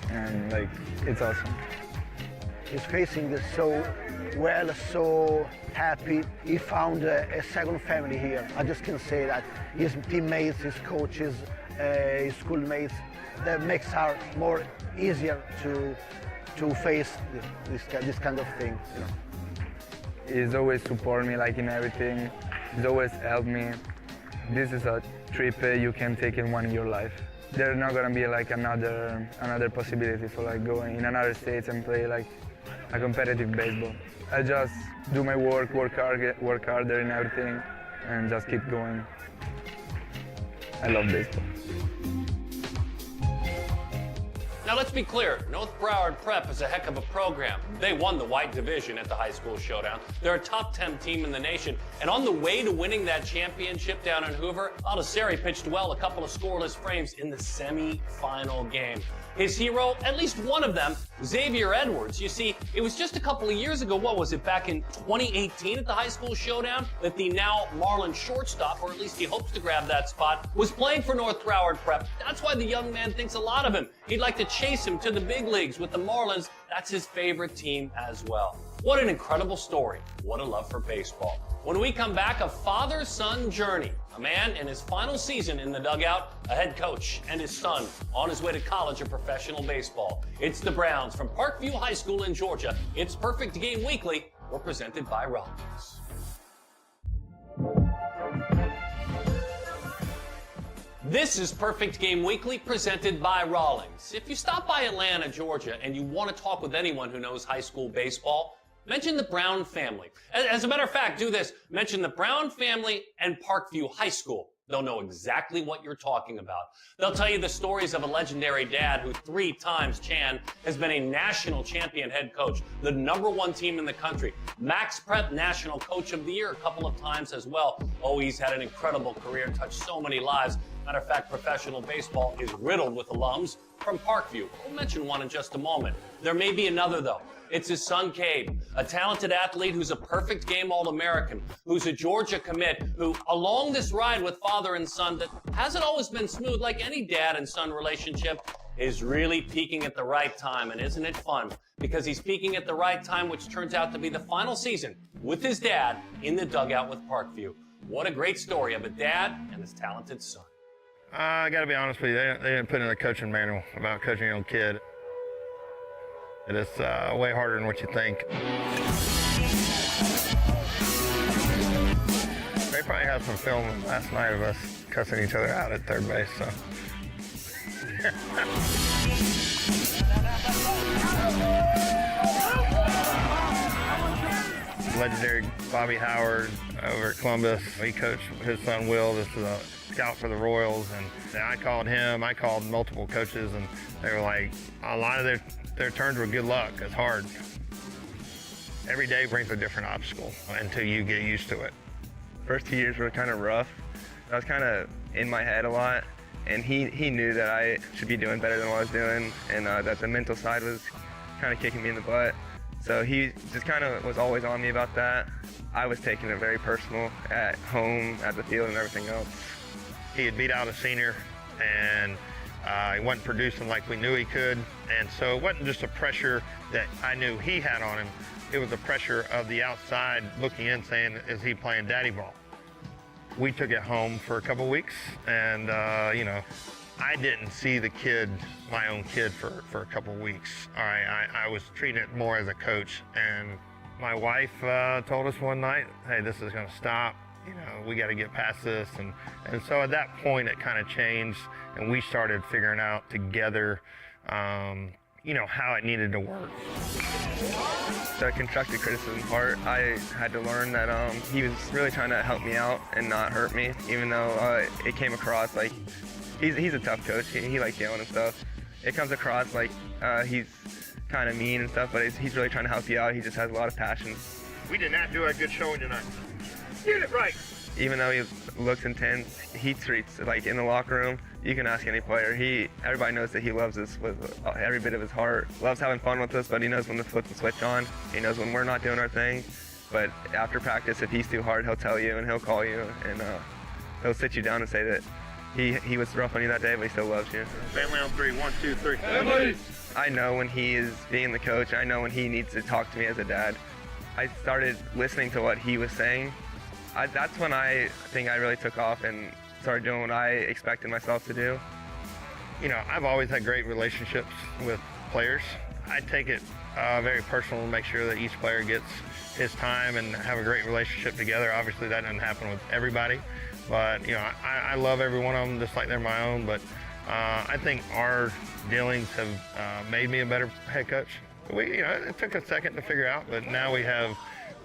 and like it's awesome. He's facing this so well, so happy. He found a second family here. I just can say that his teammates, his coaches, his schoolmates, that makes it more easier to face this kind of thing. You know. He's always support me like in everything. He's always helped me. This is a trip you can take in one in your life. There's not gonna be like another possibility for like going in another states and play like a competitive baseball. I just do my work harder in everything, and just keep going. I love baseball. Now let's be clear, North Broward Prep is a heck of a program. They won the white division at the high school showdown. They're a top 10 team in the nation. And on the way to winning that championship down in Hoover, Aldisari pitched well, a couple of scoreless frames in the semi-final game. His hero, at least one of them, Xavier Edwards. You see, it was just a couple of years ago, what was it, back in 2018 at the high school showdown, that the now Marlin shortstop, or at least he hopes to grab that spot, was playing for North Broward Prep. That's why the young man thinks a lot of him. He'd like to chase him to the big leagues with the Marlins. That's his favorite team as well. What an incredible story. What a love for baseball. When we come back, a father-son journey. A man in his final season in the dugout, a head coach, and his son on his way to college or professional baseball. It's the Browns from Parkview High School in Georgia. It's Perfect Game Weekly. We're presented by Rollins. This is Perfect Game Weekly presented by Rawlings. If you stop by Atlanta, Georgia, and you want to talk with anyone who knows high school baseball, mention the Brown family. As a matter of fact, do this. Mention the Brown family and Parkview High School. They'll know exactly what you're talking about. They'll tell you the stories of a legendary dad who 3 times, Chan, has been a national champion head coach, the #1 team in the country, Max Prep National Coach of the Year a couple of times as well. Oh, he's had an incredible career, touched so many lives. Matter of fact, professional baseball is riddled with alums from Parkview. We'll mention one in just a moment. There may be another, though. It's his son, Cade, a talented athlete who's a perfect game All-American, who's a Georgia commit, who, along this ride with father and son that hasn't always been smooth like any dad and son relationship, is really peaking at the right time. And isn't it fun? Because he's peaking at the right time, which turns out to be the final season with his dad in the dugout with Parkview. What a great story of a dad and his talented son. I got to be honest with you, they didn't put in a coaching manual about coaching your own kid. It is way harder than what you think. They probably have some film last night of us cussing each other out at third base, so. Legendary Bobby Howard over at Columbus. He coached his son Will. This is a scout for the Royals, and I called him. I called multiple coaches, and they were like, a lot of their turns were good luck. It's hard. Every day brings a different obstacle until you get used to it. First 2 years were kind of rough. I was kind of in my head a lot, and he knew that I should be doing better than what I was doing, and that the mental side was kind of kicking me in the butt. So he just kind of was always on me about that. I was taking it very personal at home, at the field, and everything else. He had beat out a senior, and he wasn't producing like we knew he could. And so it wasn't just a pressure that I knew he had on him. It was the pressure of the outside looking in saying, is he playing daddy ball? We took it home for a couple weeks, and you know, I didn't see the kid, my own kid, for a couple weeks. I was treating it more as a coach, and my wife told us one night, hey, this is gonna stop. You know, we gotta get past this. And so at that point, it kind of changed, and we started figuring out together, you know, how it needed to work. The constructive criticism part, I had to learn that he was really trying to help me out and not hurt me, even though it came across like he's a tough coach. He likes yelling and stuff. It comes across like he's kind of mean and stuff, but he's really trying to help you out. He just has a lot of passion. We did not do a good showing tonight. Get it right. Even though he looks intense, he treats, like in the locker room, you can ask any player. Everybody knows that he loves us with every bit of his heart. Loves having fun with us, but he knows when to flip the switch on. He knows when we're not doing our thing. But after practice, if he's too hard, he'll tell you and he'll call you and he'll sit you down and say that he was rough on you that day, but he still loves you. Family on 3, 1, 2, 3. Family! I know when he is being the coach. I know when he needs to talk to me as a dad. I started listening to what he was saying. That's when I think I really took off and started doing what I expected myself to do. You know, I've always had great relationships with players. I take it very personal and make sure that each player gets his time and have a great relationship together. Obviously, that doesn't happen with everybody, but you know, I love every one of them just like they're my own. But I think our dealings have made me a better head coach. You know, it took a second to figure out, but now we have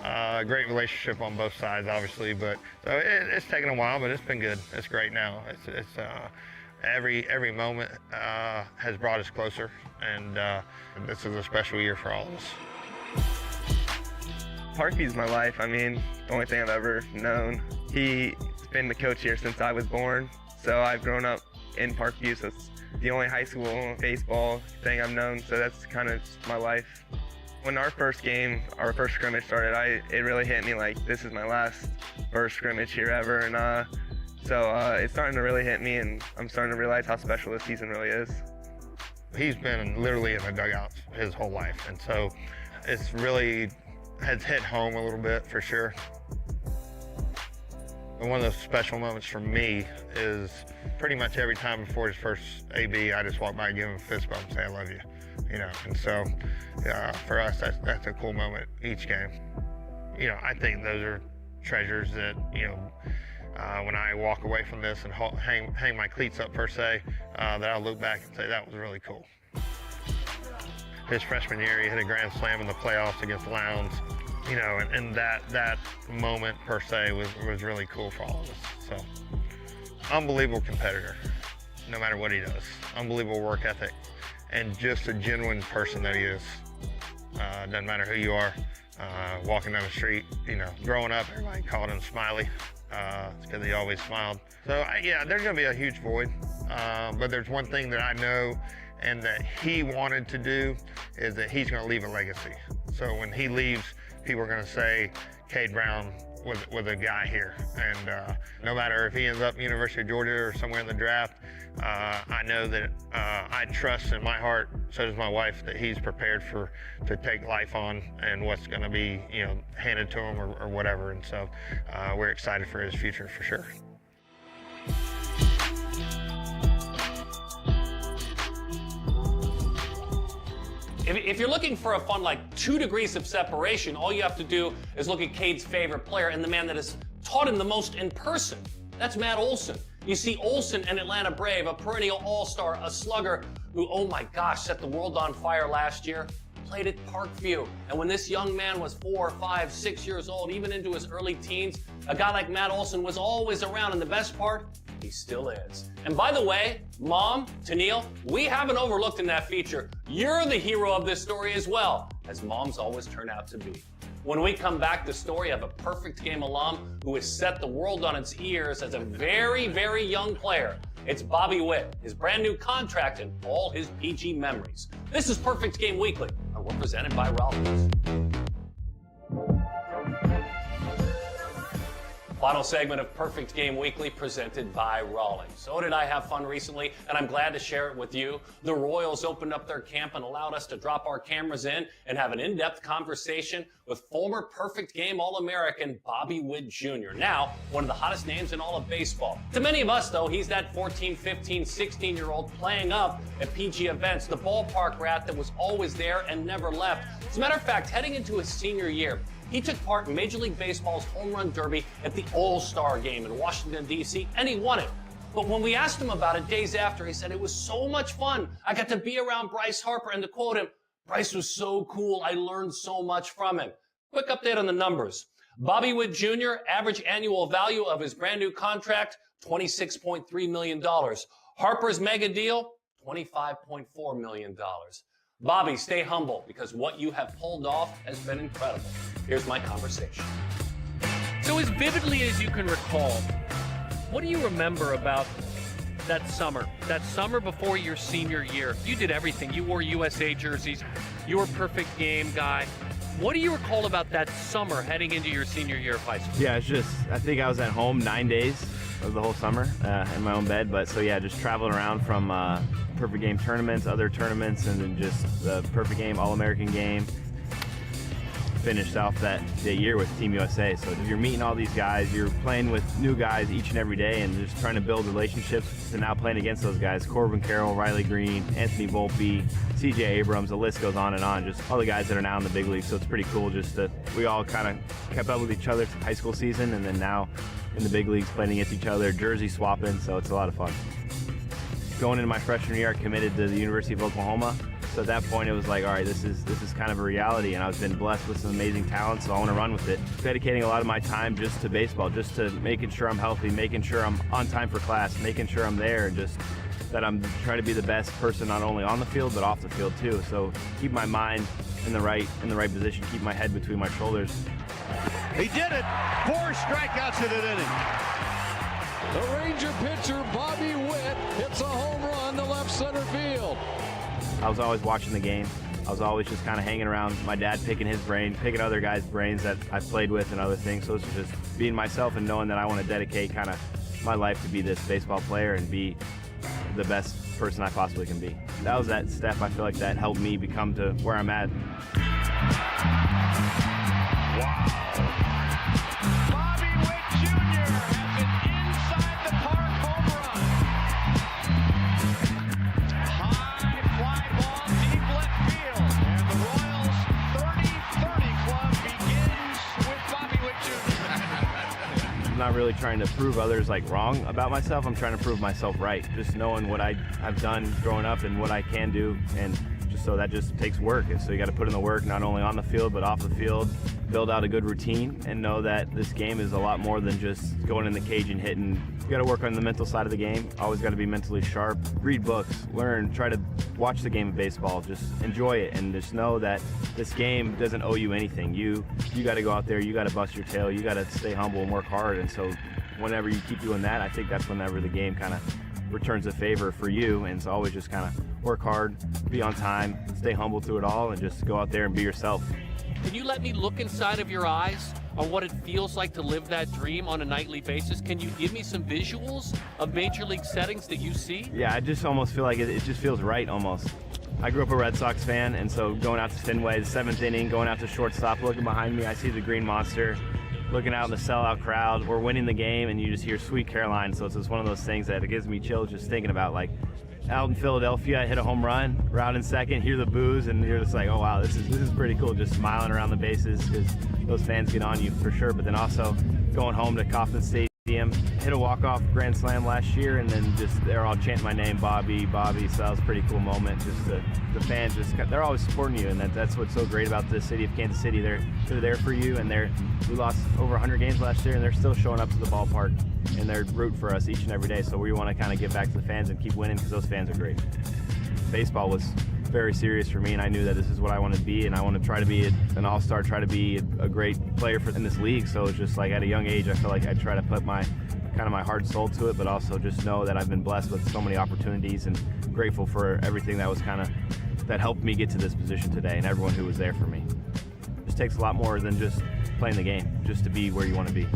a great relationship on both sides, obviously. But so it's taken a while, but it's been good. It's great now. every moment has brought us closer, and this is a special year for all of us. Parkview's my life. I mean, the only thing I've ever known. He's been the coach here since I was born, so I've grown up in Parkview, so it's the only high school baseball thing I've known, so that's kind of my life. When our first scrimmage started, it really hit me like this is my last first scrimmage here ever, and so it's starting to really hit me, and I'm starting to realize how special this season really is. He's been literally in the dugout his whole life, and so it's really has hit home a little bit for sure. And one of the special moments for me is pretty much every time before his first AB, I just walk by and give him a fist bump and say, I love you, you know. And so for us, that's a cool moment each game. You know, I think those are treasures that, you know, when I walk away from this and hang my cleats up per se, that I'll look back and say, that was really cool. His freshman year, he hit a grand slam in the playoffs against Lowndes, you know, and that moment per se was really cool for all of us. So, unbelievable competitor, no matter what he does. Unbelievable work ethic, and just a genuine person that he is. Doesn't matter who you are, walking down the street, you know, growing up, everybody called him Smiley. It's because he always smiled. So, yeah, there's going to be a huge void, but there's one thing that I know and that he wanted to do is that he's going to leave a legacy. So when he leaves, people are going to say, Cade Brown was a guy here. And no matter if he ends up University of Georgia or somewhere in the draft, I know that I trust in my heart, so does my wife, that he's prepared to take life on and what's going to be, you know, handed to him or whatever. And so we're excited for his future for sure. If you're looking for a fun, like 2 degrees of separation, all you have to do is look at Cade's favorite player and the man that has taught him the most in person. That's Matt Olson. You see, Olson, an Atlanta Brave, a perennial all-star, a slugger who, oh my gosh, set the world on fire last year, played at Parkview. And when this young man was 4, 5, 6 years old, even into his early teens, a guy like Matt Olson was always around. And the best part, he still is. And by the way, Mom, Tennille, we haven't overlooked in that feature. You're the hero of this story as well, as moms always turn out to be. When we come back, the story of a Perfect Game alum who has set the world on its ears as a very, very young player. It's Bobby Witt, his brand new contract, and all his PG memories. This is Perfect Game Weekly, and we're presented by Rollins. Final segment of Perfect Game Weekly presented by Rawlings. So did I have fun recently, and I'm glad to share it with you. The Royals opened up their camp and allowed us to drop our cameras in and have an in-depth conversation with former Perfect Game All-American Bobby Witt Jr., now one of the hottest names in all of baseball. To many of us, though, he's that 14, 15, 16-year-old playing up at PG events, the ballpark rat that was always there and never left. As a matter of fact, heading into his senior year, he took part in Major League Baseball's Home Run Derby at the All-Star Game in Washington, D.C., and he won it. But when we asked him about it days after, he said, it was so much fun. I got to be around Bryce Harper, and to quote him, Bryce was so cool, I learned so much from him. Quick update on the numbers. Bobby Witt Jr., average annual value of his brand new contract, $26.3 million. Harper's mega deal, $25.4 million. Bobby, stay humble, because what you have pulled off has been incredible. Here's my conversation. So as vividly as you can recall, what do you remember about that summer before your senior year? You did everything. You wore USA jerseys. You were Perfect Game guy. What do you recall about that summer heading into your senior year of high school? Yeah, it's just, I think I was at home 9 days of the whole summer in my own bed. But so yeah, just traveling around from Perfect Game tournaments, other tournaments, and then just the Perfect Game All-American game. Finished off that year with Team USA. So you're meeting all these guys, you're playing with new guys each and every day, and just trying to build relationships, and now playing against those guys, Corbin Carroll, Riley Green, Anthony Volpe, CJ Abrams, the list goes on and on, just all the guys that are now in the big league. So it's pretty cool just that we all kind of kept up with each other through high school season, and then now in the big leagues playing against each other, jersey swapping, so it's a lot of fun. Going into my freshman year, I committed to the University of Oklahoma. So at that point, it was like, all right, this is kind of a reality, and I've been blessed with some amazing talent, so I want to run with it. Dedicating a lot of my time just to baseball, just to making sure I'm healthy, making sure I'm on time for class, making sure I'm there, and just that I'm trying to be the best person not only on the field but off the field too. So keep my mind in the right position, keep my head between my shoulders. He did it. 4 strikeouts in an inning. The Ranger pitcher Bobby Witt hits a home run to left center field. I was always watching the game. I was always just kind of hanging around my dad, picking his brain, picking other guys' brains that I played with and other things. So it's just being myself and knowing that I want to dedicate kind of my life to be this baseball player and be the best person I possibly can be. That was that step I feel like that helped me become to where I'm at. Bobby Witt Jr. has an inside-the-park home run. High fly ball, deep left field. And the Royals 30-30 club begins with Bobby Witt Jr. I'm not really trying to prove others like wrong about myself. I'm trying to prove myself right. Just knowing what I've done growing up and what I can do, and just so that just takes work. And so you got to put in the work not only on the field but off the field, build out a good routine, and know that this game is a lot more than just going in the cage and hitting. You got to work on the mental side of the game. Always got to be mentally sharp. Read books, learn, try to watch the game of baseball. Just enjoy it, and just know that this game doesn't owe you anything. You got to go out there. You got to bust your tail. You got to stay humble and work hard. And so whenever you keep doing that, I think that's whenever the game kind of returns a favor for you. And it's always just kind of work hard, be on time, stay humble through it all, and just go out there and be yourself. Can you let me look inside of your eyes on what it feels like to live that dream on a nightly basis? Can you give me some visuals of major league settings that you see? Yeah, I just almost feel like it just feels right almost. I grew up a Red Sox fan, and so going out to Fenway, the 7th inning, going out to shortstop, looking behind me, I see the Green Monster, looking out in the sellout crowd. We're winning the game, and you just hear Sweet Caroline. So it's just one of those things that it gives me chills just thinking about, like, out in Philadelphia, I hit a home run, round in second, hear the boos, and you're just like, oh wow, this is pretty cool, just smiling around the bases because those fans get on you for sure. But then also going home to Kauffman Stadium, hit a walk-off grand slam last year, and then just they're all chanting my name, Bobby, Bobby. So that was a pretty cool moment. Just the fans they're always supporting you, and that's what's so great about the city of Kansas City. They're there for you, and we lost over 100 games last year, and they're still showing up to the ballpark, and they're rooting for us each and every day. So we want to kind of give back to the fans and keep winning because those fans are great. Baseball was very serious for me, and I knew that this is what I want to be, and I want to try to be an all-star, try to be a great player in this league. So it's just like at a young age, I feel like I try to put my heart and soul to it, but also just know that I've been blessed with so many opportunities and grateful for everything that was that helped me get to this position today, and everyone who was there for me. It just takes a lot more than just playing the game, just to be where you want to be.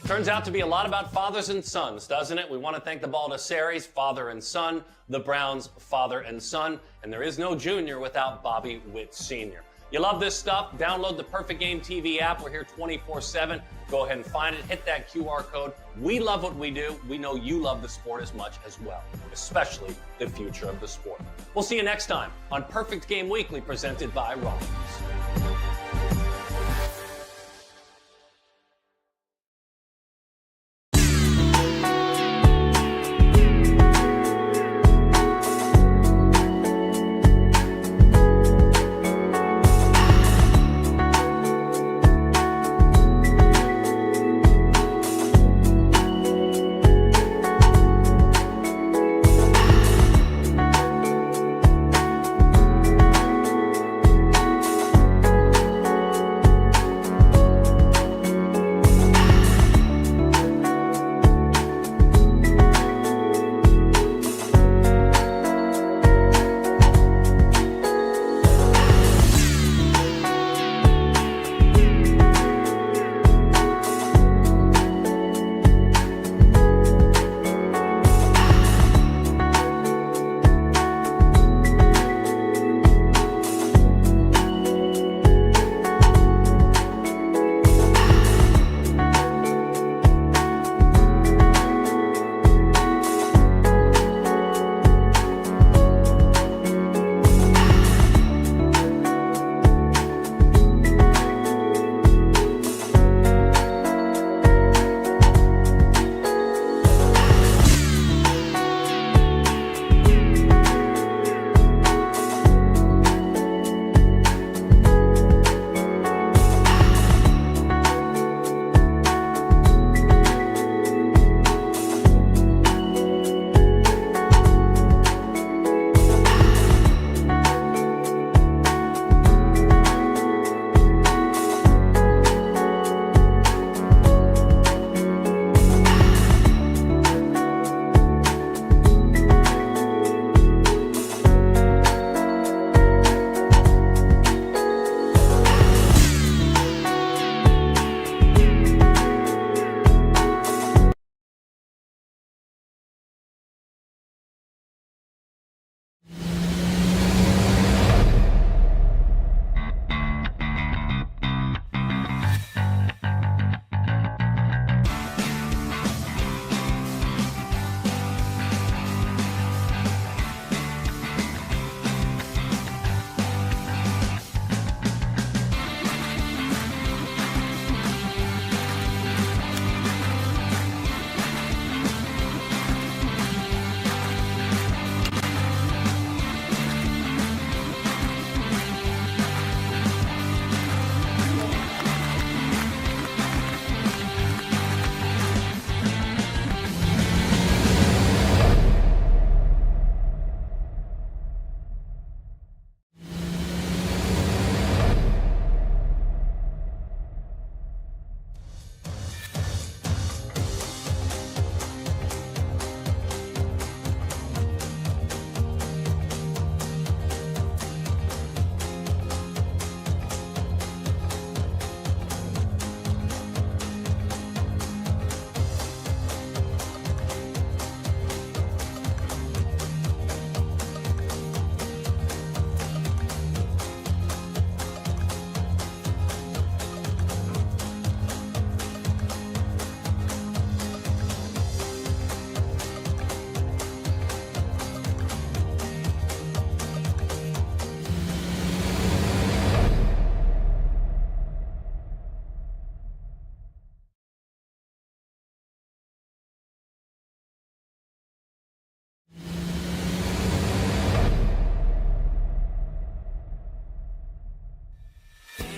Turns out to be a lot about fathers and sons, doesn't it? We want to thank the Baldessaris, father and son, the Browns, father and son, and there is no junior without Bobby Witt Sr. You love this stuff? Download the Perfect Game TV app. We're here 24/7. Go ahead and find it. Hit that QR code. We love what we do. We know you love the sport as much as well, especially the future of the sport. We'll see you next time on Perfect Game Weekly, presented by Rollins.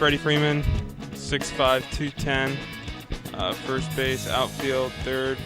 Freddie Freeman, 6'5", 210, first base, outfield, third.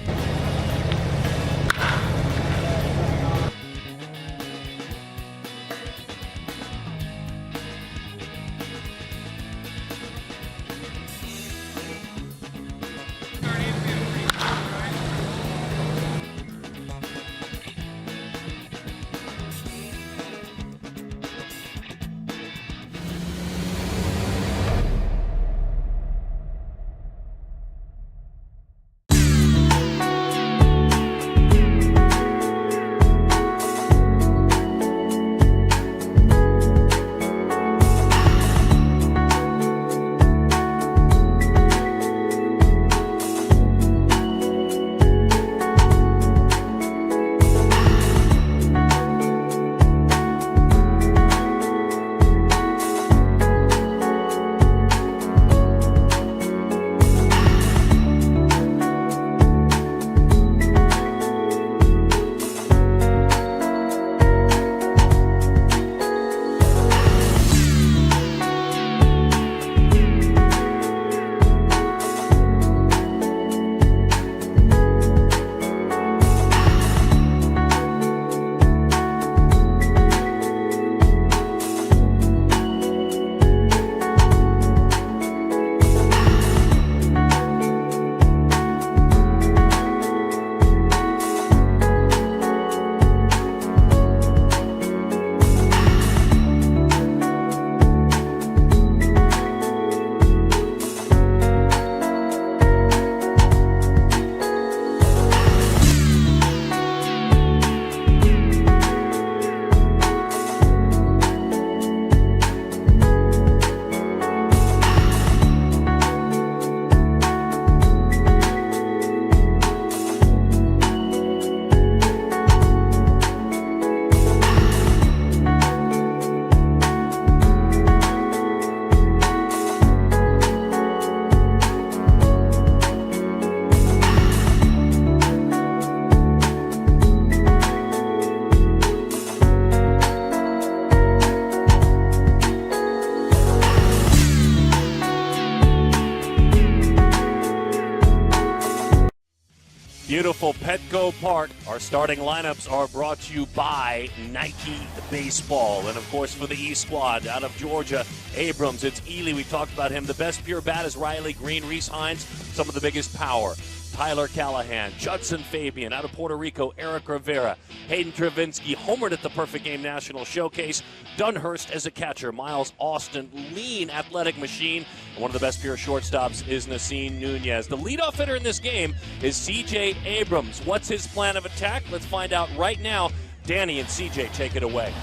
Beautiful Petco Park. Our starting lineups are brought to you by Nike Baseball. And, of course, for the E squad out of Georgia, Abrams, it's Ely. We talked about him. The best pure bat is Riley Green, Reese Hines, some of the biggest power. Tyler Callahan, Judson Fabian, out of Puerto Rico, Eric Rivera, Hayden Travinsky, homered at the Perfect Game National Showcase, Dunhurst as a catcher, Miles Austin, lean athletic machine, and one of the best pure shortstops is Nassine Nunez. The leadoff hitter in this game is C.J. Abrams. What's his plan of attack? Let's find out right now. Danny and C.J. take it away.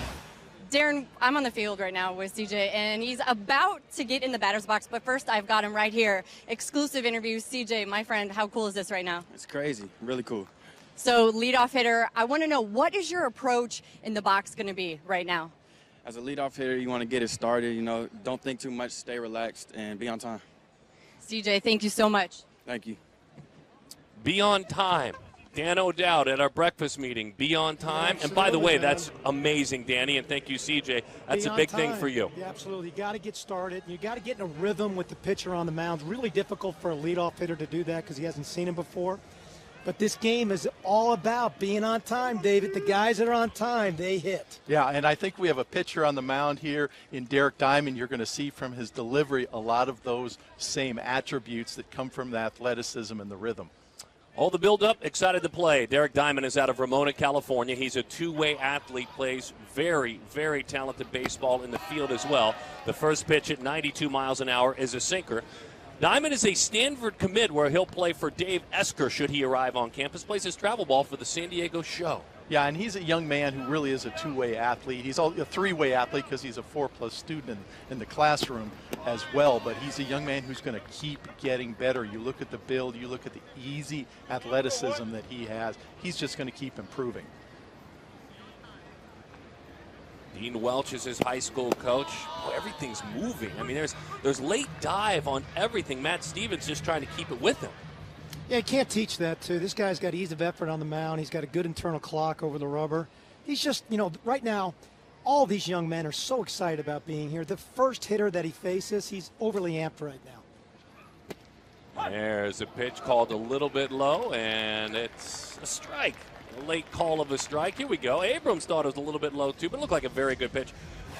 Darren, I'm on the field right now with CJ, and he's about to get in the batter's box, but first I've got him right here. Exclusive interview. CJ, my friend, how cool is this right now? It's crazy. Really cool. So, leadoff hitter, I want to know, what is your approach in the box going to be right now? As a leadoff hitter, you want to get it started. You know, don't think too much, stay relaxed, and be on time. CJ, thank you so much. Thank you. Be on time. Dan O'Dowd at our breakfast meeting. Be on time. And by the way, that's amazing, Danny, and thank you, CJ. That's a big thing for you. Yeah, absolutely. You got to get started. You got to get in a rhythm with the pitcher on the mound. It's really difficult for a leadoff hitter to do that because he hasn't seen him before. But this game is all about being on time, David. The guys that are on time, they hit. Yeah, and I think we have a pitcher on the mound here in Derek Diamond. You're going to see from his delivery a lot of those same attributes that come from the athleticism and the rhythm. All the build-up, excited to play. Derek Diamond is out of Ramona, California. He's a two-way athlete, plays very, very talented baseball in the field as well. The first pitch at 92 miles an hour is a sinker. Diamond is a Stanford commit where he'll play for Dave Esker should he arrive on campus. Plays his travel ball for the San Diego Show. Yeah, and he's a young man who really is a two-way athlete. He's a three-way athlete because he's a 4+ student in the classroom as well, but he's a young man who's going to keep getting better. You look at the build, you look at the easy athleticism that he has. He's just going to keep improving. Dean Welch is his high school coach. Boy, everything's moving. I mean, there's late dive on everything. Matt Stevens just trying to keep it with him. Yeah, you can't teach that, too. This guy's got ease of effort on the mound. He's got a good internal clock over the rubber. He's just, right now, all these young men are so excited about being here. The first hitter that he faces, he's overly amped right now. There's a pitch called a little bit low, and it's a strike. A late call of a strike. Here we go. Abrams thought it was a little bit low, too, but it looked like a very good pitch.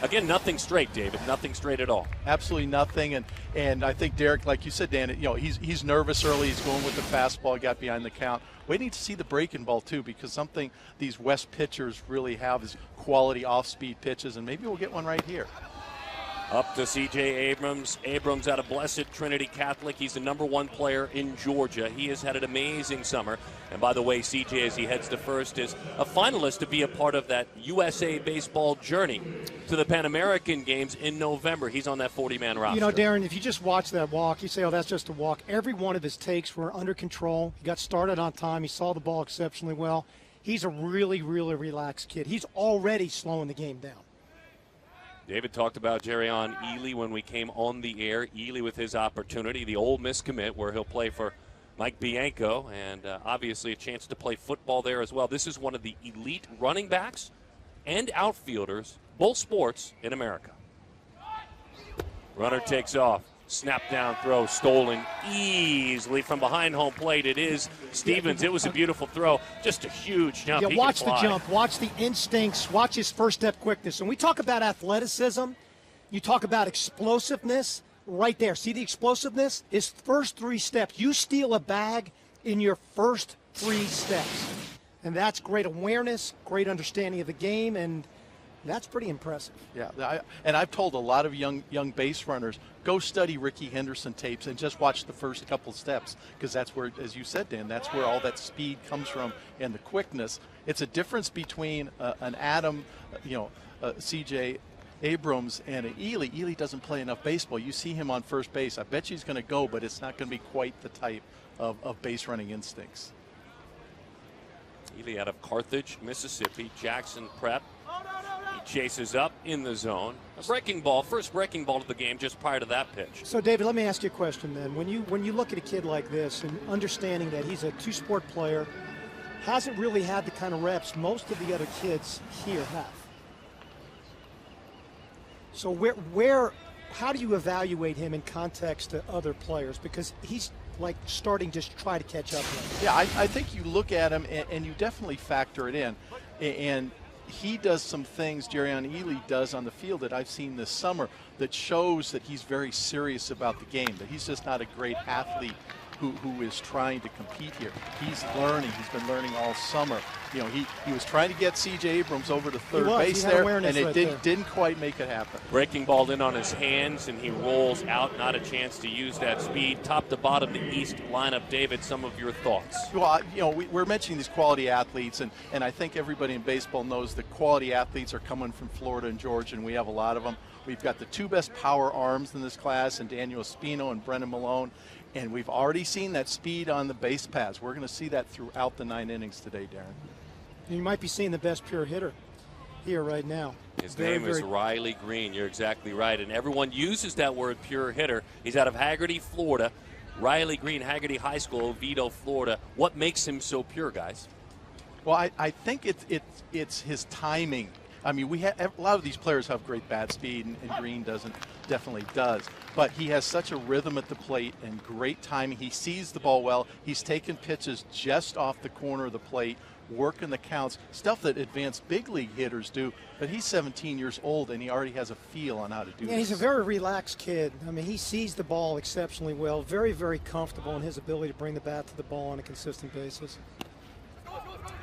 Again, nothing straight, David. Nothing straight at all. Absolutely nothing. And I think Derek, like you said, Dan, he's nervous early. He's going with the fastball. Got behind the count. Waiting to see the breaking ball, too, because something these West pitchers really have is quality off-speed pitches, and maybe we'll get one right here. Up to C.J. Abrams. Abrams out of Blessed Trinity Catholic. He's the #1 player in Georgia. He has had an amazing summer. And by the way, C.J., as he heads to first, is a finalist to be a part of that USA baseball journey to the Pan American Games in November. He's on that 40-man roster. You know, Darren, if you just watch that walk, you say, oh, that's just a walk. Every one of his takes were under control. He got started on time. He saw the ball exceptionally well. He's a really, really relaxed kid. He's already slowing the game down. David talked about Jerrion Ealy when we came on the air. Ealy with his opportunity, the Ole Miss commit, where he'll play for Mike Bianco, and obviously a chance to play football there as well. This is one of the elite running backs and outfielders, both sports, in America. Runner takes off. Snap down throw stolen easily from behind home plate. It is Stevens. It was a beautiful throw. Just a huge jump. Yeah, watch the jump. Watch the instincts. Watch his first step quickness. When we talk about athleticism, you talk about explosiveness right there. See the explosiveness? His first 3 steps. You steal a bag in your first 3 steps. And that's great awareness, great understanding of the game, and that's pretty impressive. Yeah, and I've told a lot of young base runners, go study Ricky Henderson tapes and just watch the first couple steps, because that's where, as you said, Dan, that's where all that speed comes from and the quickness. It's a difference between an Adam, C.J. Abrams and an Ealy. Ealy doesn't play enough baseball. You see him on first base. I bet you he's going to go, but it's not going to be quite the type of base running instincts. Ealy out of Carthage, Mississippi, Jackson Prep. He chases up in the zone. A breaking ball, first breaking ball of the game just prior to that pitch. So, David, let me ask you a question then. When you look at a kid like this and understanding that he's a 2-sport player, hasn't really had the kind of reps most of the other kids here have. So how do you evaluate him in context to other players? Because he's like starting to try to catch up. Yeah, I think you look at him and you definitely factor it in. And he does some things Jerrion Ealy does on the field that I've seen this summer that shows that he's very serious about the game, that he's just not a great athlete who is trying to compete here. He's learning. He's been learning all summer. He was trying to get C.J. Abrams over to third base there, and it didn't quite make it happen. Breaking ball in on his hands, and he rolls out. Not a chance to use that speed. Top to bottom, the East lineup. David, some of your thoughts? Well, we're mentioning these quality athletes, and I think everybody in baseball knows that quality athletes are coming from Florida and Georgia, and we have a lot of them. We've got the 2 best power arms in this class, and Daniel Espino and Brennan Malone. And we've already seen that speed on the base paths. We're going to see that throughout the 9 innings today, Darren. You might be seeing the best pure hitter here right now. His name is Riley Green. You're exactly right. And everyone uses that word pure hitter. He's out of Haggerty, Florida. Riley Green, Haggerty High School, Oviedo, Florida. What makes him so pure, guys? Well, I think it's his timing. I mean, a lot of these players have great bat speed, and Green definitely does. But he has such a rhythm at the plate and great timing. He sees the ball well. He's taken pitches just off the corner of the plate, working the counts, stuff that advanced big league hitters do. But he's 17 years old, and he already has a feel on how to do this. Yeah, he's a very relaxed kid. I mean, he sees the ball exceptionally well, very, very comfortable in his ability to bring the bat to the ball on a consistent basis.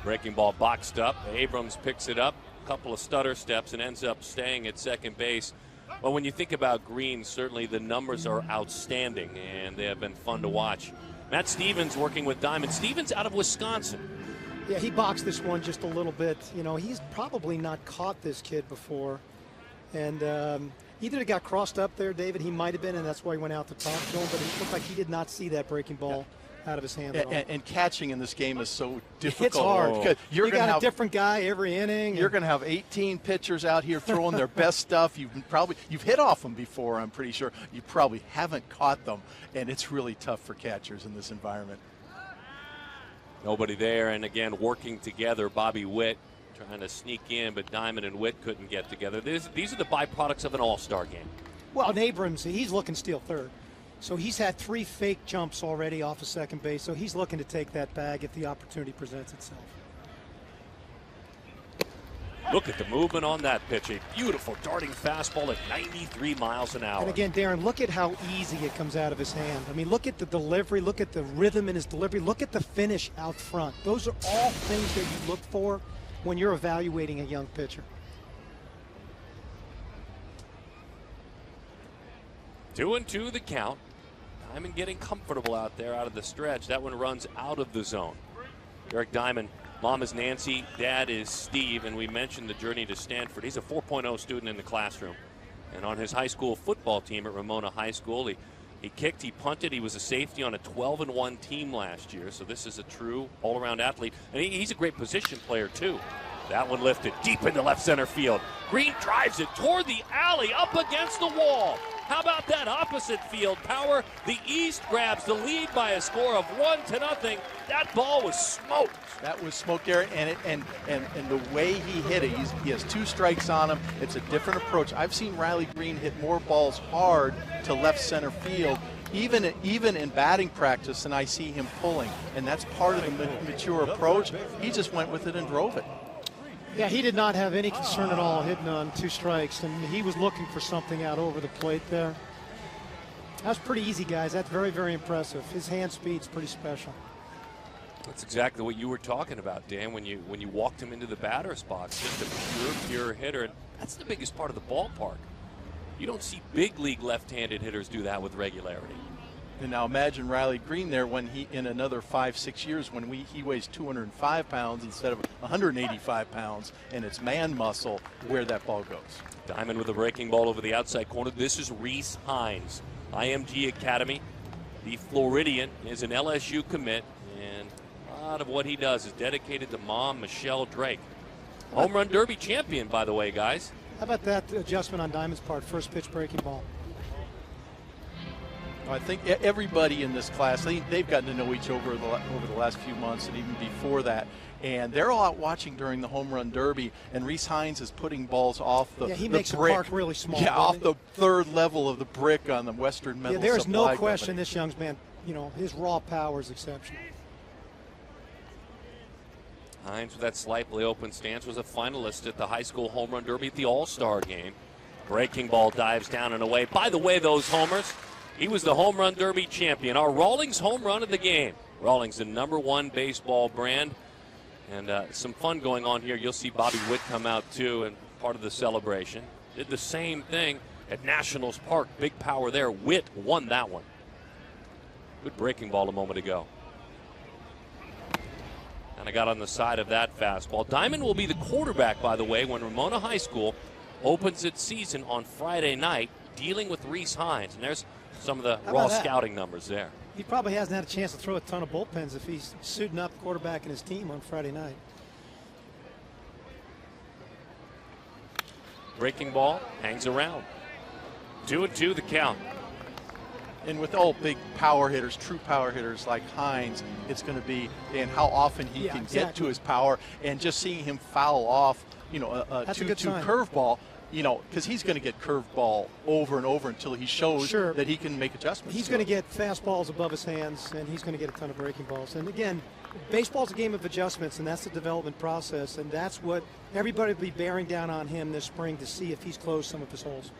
Breaking ball boxed up. Abrams picks it up. Couple of stutter steps and ends up staying at second base. Well, when you think about Green, certainly the numbers are outstanding, and they have been fun to watch. Matt Stevens working with Diamond. Stevens out of Wisconsin. Yeah, he boxed this one just a little bit. He's probably not caught this kid before. And either it got crossed up there, David, he might have been, and that's why he went out to talk to him, but it looked like he did not see that breaking ball out of his hand. And catching in this game is so difficult. It's hard. Because you got a different guy every inning. You're going to have 18 pitchers out here throwing their best stuff. You've hit off them before, I'm pretty sure. You probably haven't caught them, and it's really tough for catchers in this environment. Nobody there, and again, working together, Bobby Witt trying to sneak in, but Diamond and Witt couldn't get together. These are the byproducts of an all-star game. Well, and Abrams, he's looking to steal third. So he's had 3 fake jumps already off of second base, so he's looking to take that bag if the opportunity presents itself. Look at the movement on that pitch. A beautiful darting fastball at 93 miles an hour. And again, Darren, look at how easy it comes out of his hand. I mean, look at the delivery, look at the rhythm in his delivery, look at the finish out front. Those are all things that you look for when you're evaluating a young pitcher. 2-2 the count. Diamond getting comfortable out there out of the stretch. That one runs out of the zone. Derek Diamond, mom is Nancy, dad is Steve, and we mentioned the journey to Stanford. He's a 4.0 student in the classroom. And on his high school football team at Ramona High School, he kicked, he punted, he was a safety on a 12-1 team last year. So this is a true all-around athlete. And he's a great position player, too. That one lifted deep into left center field. Green drives it toward the alley, up against the wall. How about that opposite field power? The East grabs the lead by a score of 1-0. That ball was smoked. That was smoked there, and the way he hit it, he has 2 strikes on him. It's a different approach. I've seen Riley Green hit more balls hard to left center field, even in batting practice, and I see him pulling, and that's part of the mature approach. He just went with it and drove it. Yeah, he did not have any concern at all hitting on 2 strikes, and he was looking for something out over the plate there. That was pretty easy, guys. That's very, very impressive. His hand speed's pretty special. That's exactly what you were talking about, Dan, when you walked him into the batter's box. Just a pure hitter, and that's the biggest part of the ballpark. You don't see big league left-handed hitters do that with regularity. And now imagine Riley Green there when he, in another 5-6 years, when he weighs 205 pounds instead of 185 pounds, and it's man muscle where that ball goes. Diamond with a breaking ball over the outside corner. This is Reese Hines, IMG Academy. The Floridian is an LSU commit, and a lot of what he does is dedicated to mom, Michelle Drake. Home run derby champion, by the way, guys. How about that adjustment on Diamond's part, first pitch breaking ball? I think everybody in this class, they've gotten to know each other over the last few months and even before that. And they're all out watching during the home run derby, and Reese Hines is putting balls off the he the makes brick. the park really small. Yeah, off the 3rd level of the brick on the Western Metal There's Supply no question Company. this young man, his raw power is exceptional. Hines with that slightly open stance was a finalist at the high school home run derby at the All-Star game. Breaking ball dives down and away. By the way, those homers, he was the home run derby champion. Our Rawlings home run of the game. Rawlings, the #1 baseball brand. And some fun going on here. You'll see Bobby Witt come out too and part of the celebration. Did the same thing at Nationals Park. Big power there. Witt won that one. Good breaking ball a moment ago. And I got on the side of that fastball. Diamond will be the quarterback, by the way, when Ramona High School opens its season on Friday night, dealing with Reese Hines. And there's some of the raw scouting numbers there. He probably hasn't had a chance to throw a ton of bullpens if he's suiting up quarterback in his team on Friday night. Breaking ball hangs around. 2-2 the count. And with all big power hitters, true power hitters like Hines, it's going to be and how often he can get to his power, and just seeing him foul off, a 2-2 curveball, because he's going to get curveball over and over until he shows that he can make adjustments. He's going to get fastballs above his hands, and he's going to get a ton of breaking balls. And again, baseball's a game of adjustments, and that's the development process, and that's what everybody will be bearing down on him this spring to see if he's closed some of his holes.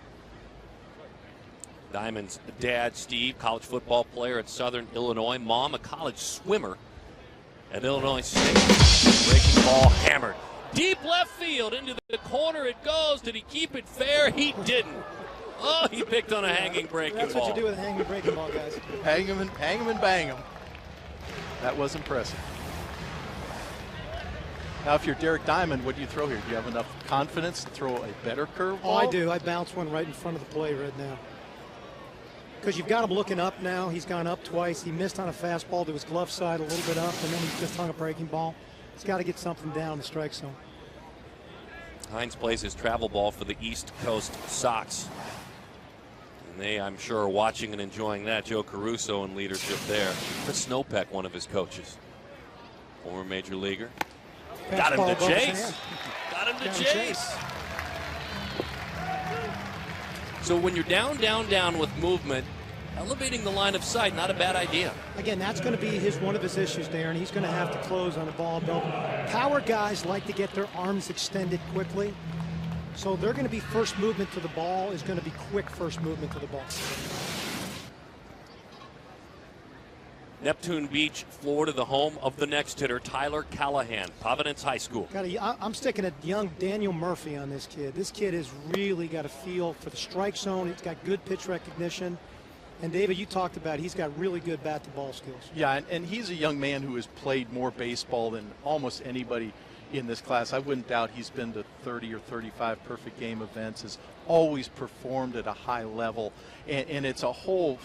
Diamond's dad, Steve, college football player at Southern Illinois. Mom, a college swimmer at Illinois State. Breaking ball hammered. Deep left field into the corner it goes. Did he keep it fair? He didn't. Oh, he picked on a hanging breaking ball. That's what you do with a hanging breaking ball, guys. Hang him and bang him. That was impressive. Now, if you're Derek Diamond, what do you throw here? Do you have enough confidence to throw a better curveball? Oh, I do. I bounce one right in front of the plate right now. Because you've got him looking up now. He's gone up twice. He missed on a fastball to his glove side a little bit up, and then he's just hung a breaking ball. He's got to get something down the strike zone. Hines plays his travel ball for the East Coast Sox. And they, I'm sure, are watching and enjoying that. Joe Caruso in leadership there. Chris Snopek, one of his coaches. Former major leaguer. Got him Fastball to above his chase. hand. Got him Got to him chase. So when you're down with movement, elevating the line of sight, not a bad idea. Again, that's going to be one of his issues, Darren. He's going to have to close on the ball. Power guys like to get their arms extended quickly. So they're going to be first movement to the ball is going to be quick first movement to the ball. Neptune Beach, Florida, the home of the next hitter, Tyler Callahan, Providence High School. I'm sticking a young Daniel Murphy on this kid. This kid has really got a feel for the strike zone. He's got good pitch recognition. And David, you talked about he's got really good bat-to-ball skills. Yeah, and he's a young man who has played more baseball than almost anybody in this class. I wouldn't doubt he's been to 30 or 35 perfect game events, has always performed at a high level. And it's a whole,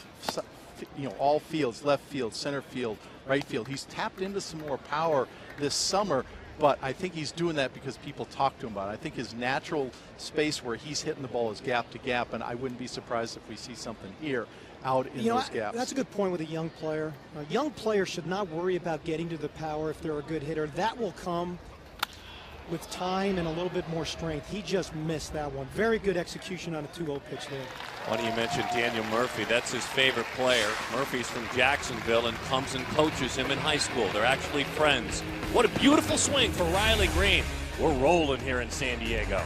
all fields, left field, center field, right field. He's tapped into some more power this summer, but I think he's doing that because people talk to him about it. I think his natural space where he's hitting the ball is gap to gap, and I wouldn't be surprised if we see something here out in those gaps. That's a good point with a young player. A young player should not worry about getting to the power if they're a good hitter. That will come with time and a little bit more strength. He just missed that one. Very good execution on a 2-0 pitch there. Funny you mentioned Daniel Murphy. That's his favorite player. Murphy's from Jacksonville and comes and coaches him in high school. They're actually friends. What a beautiful swing for Riley Green. We're rolling here in San Diego.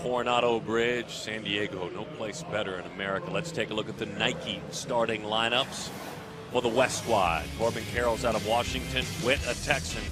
Coronado Bridge, San Diego, no place better in America. Let's take a look at the Nike starting lineups for the West Squad. Corbin Carroll's out of Washington, Witt, a Texan.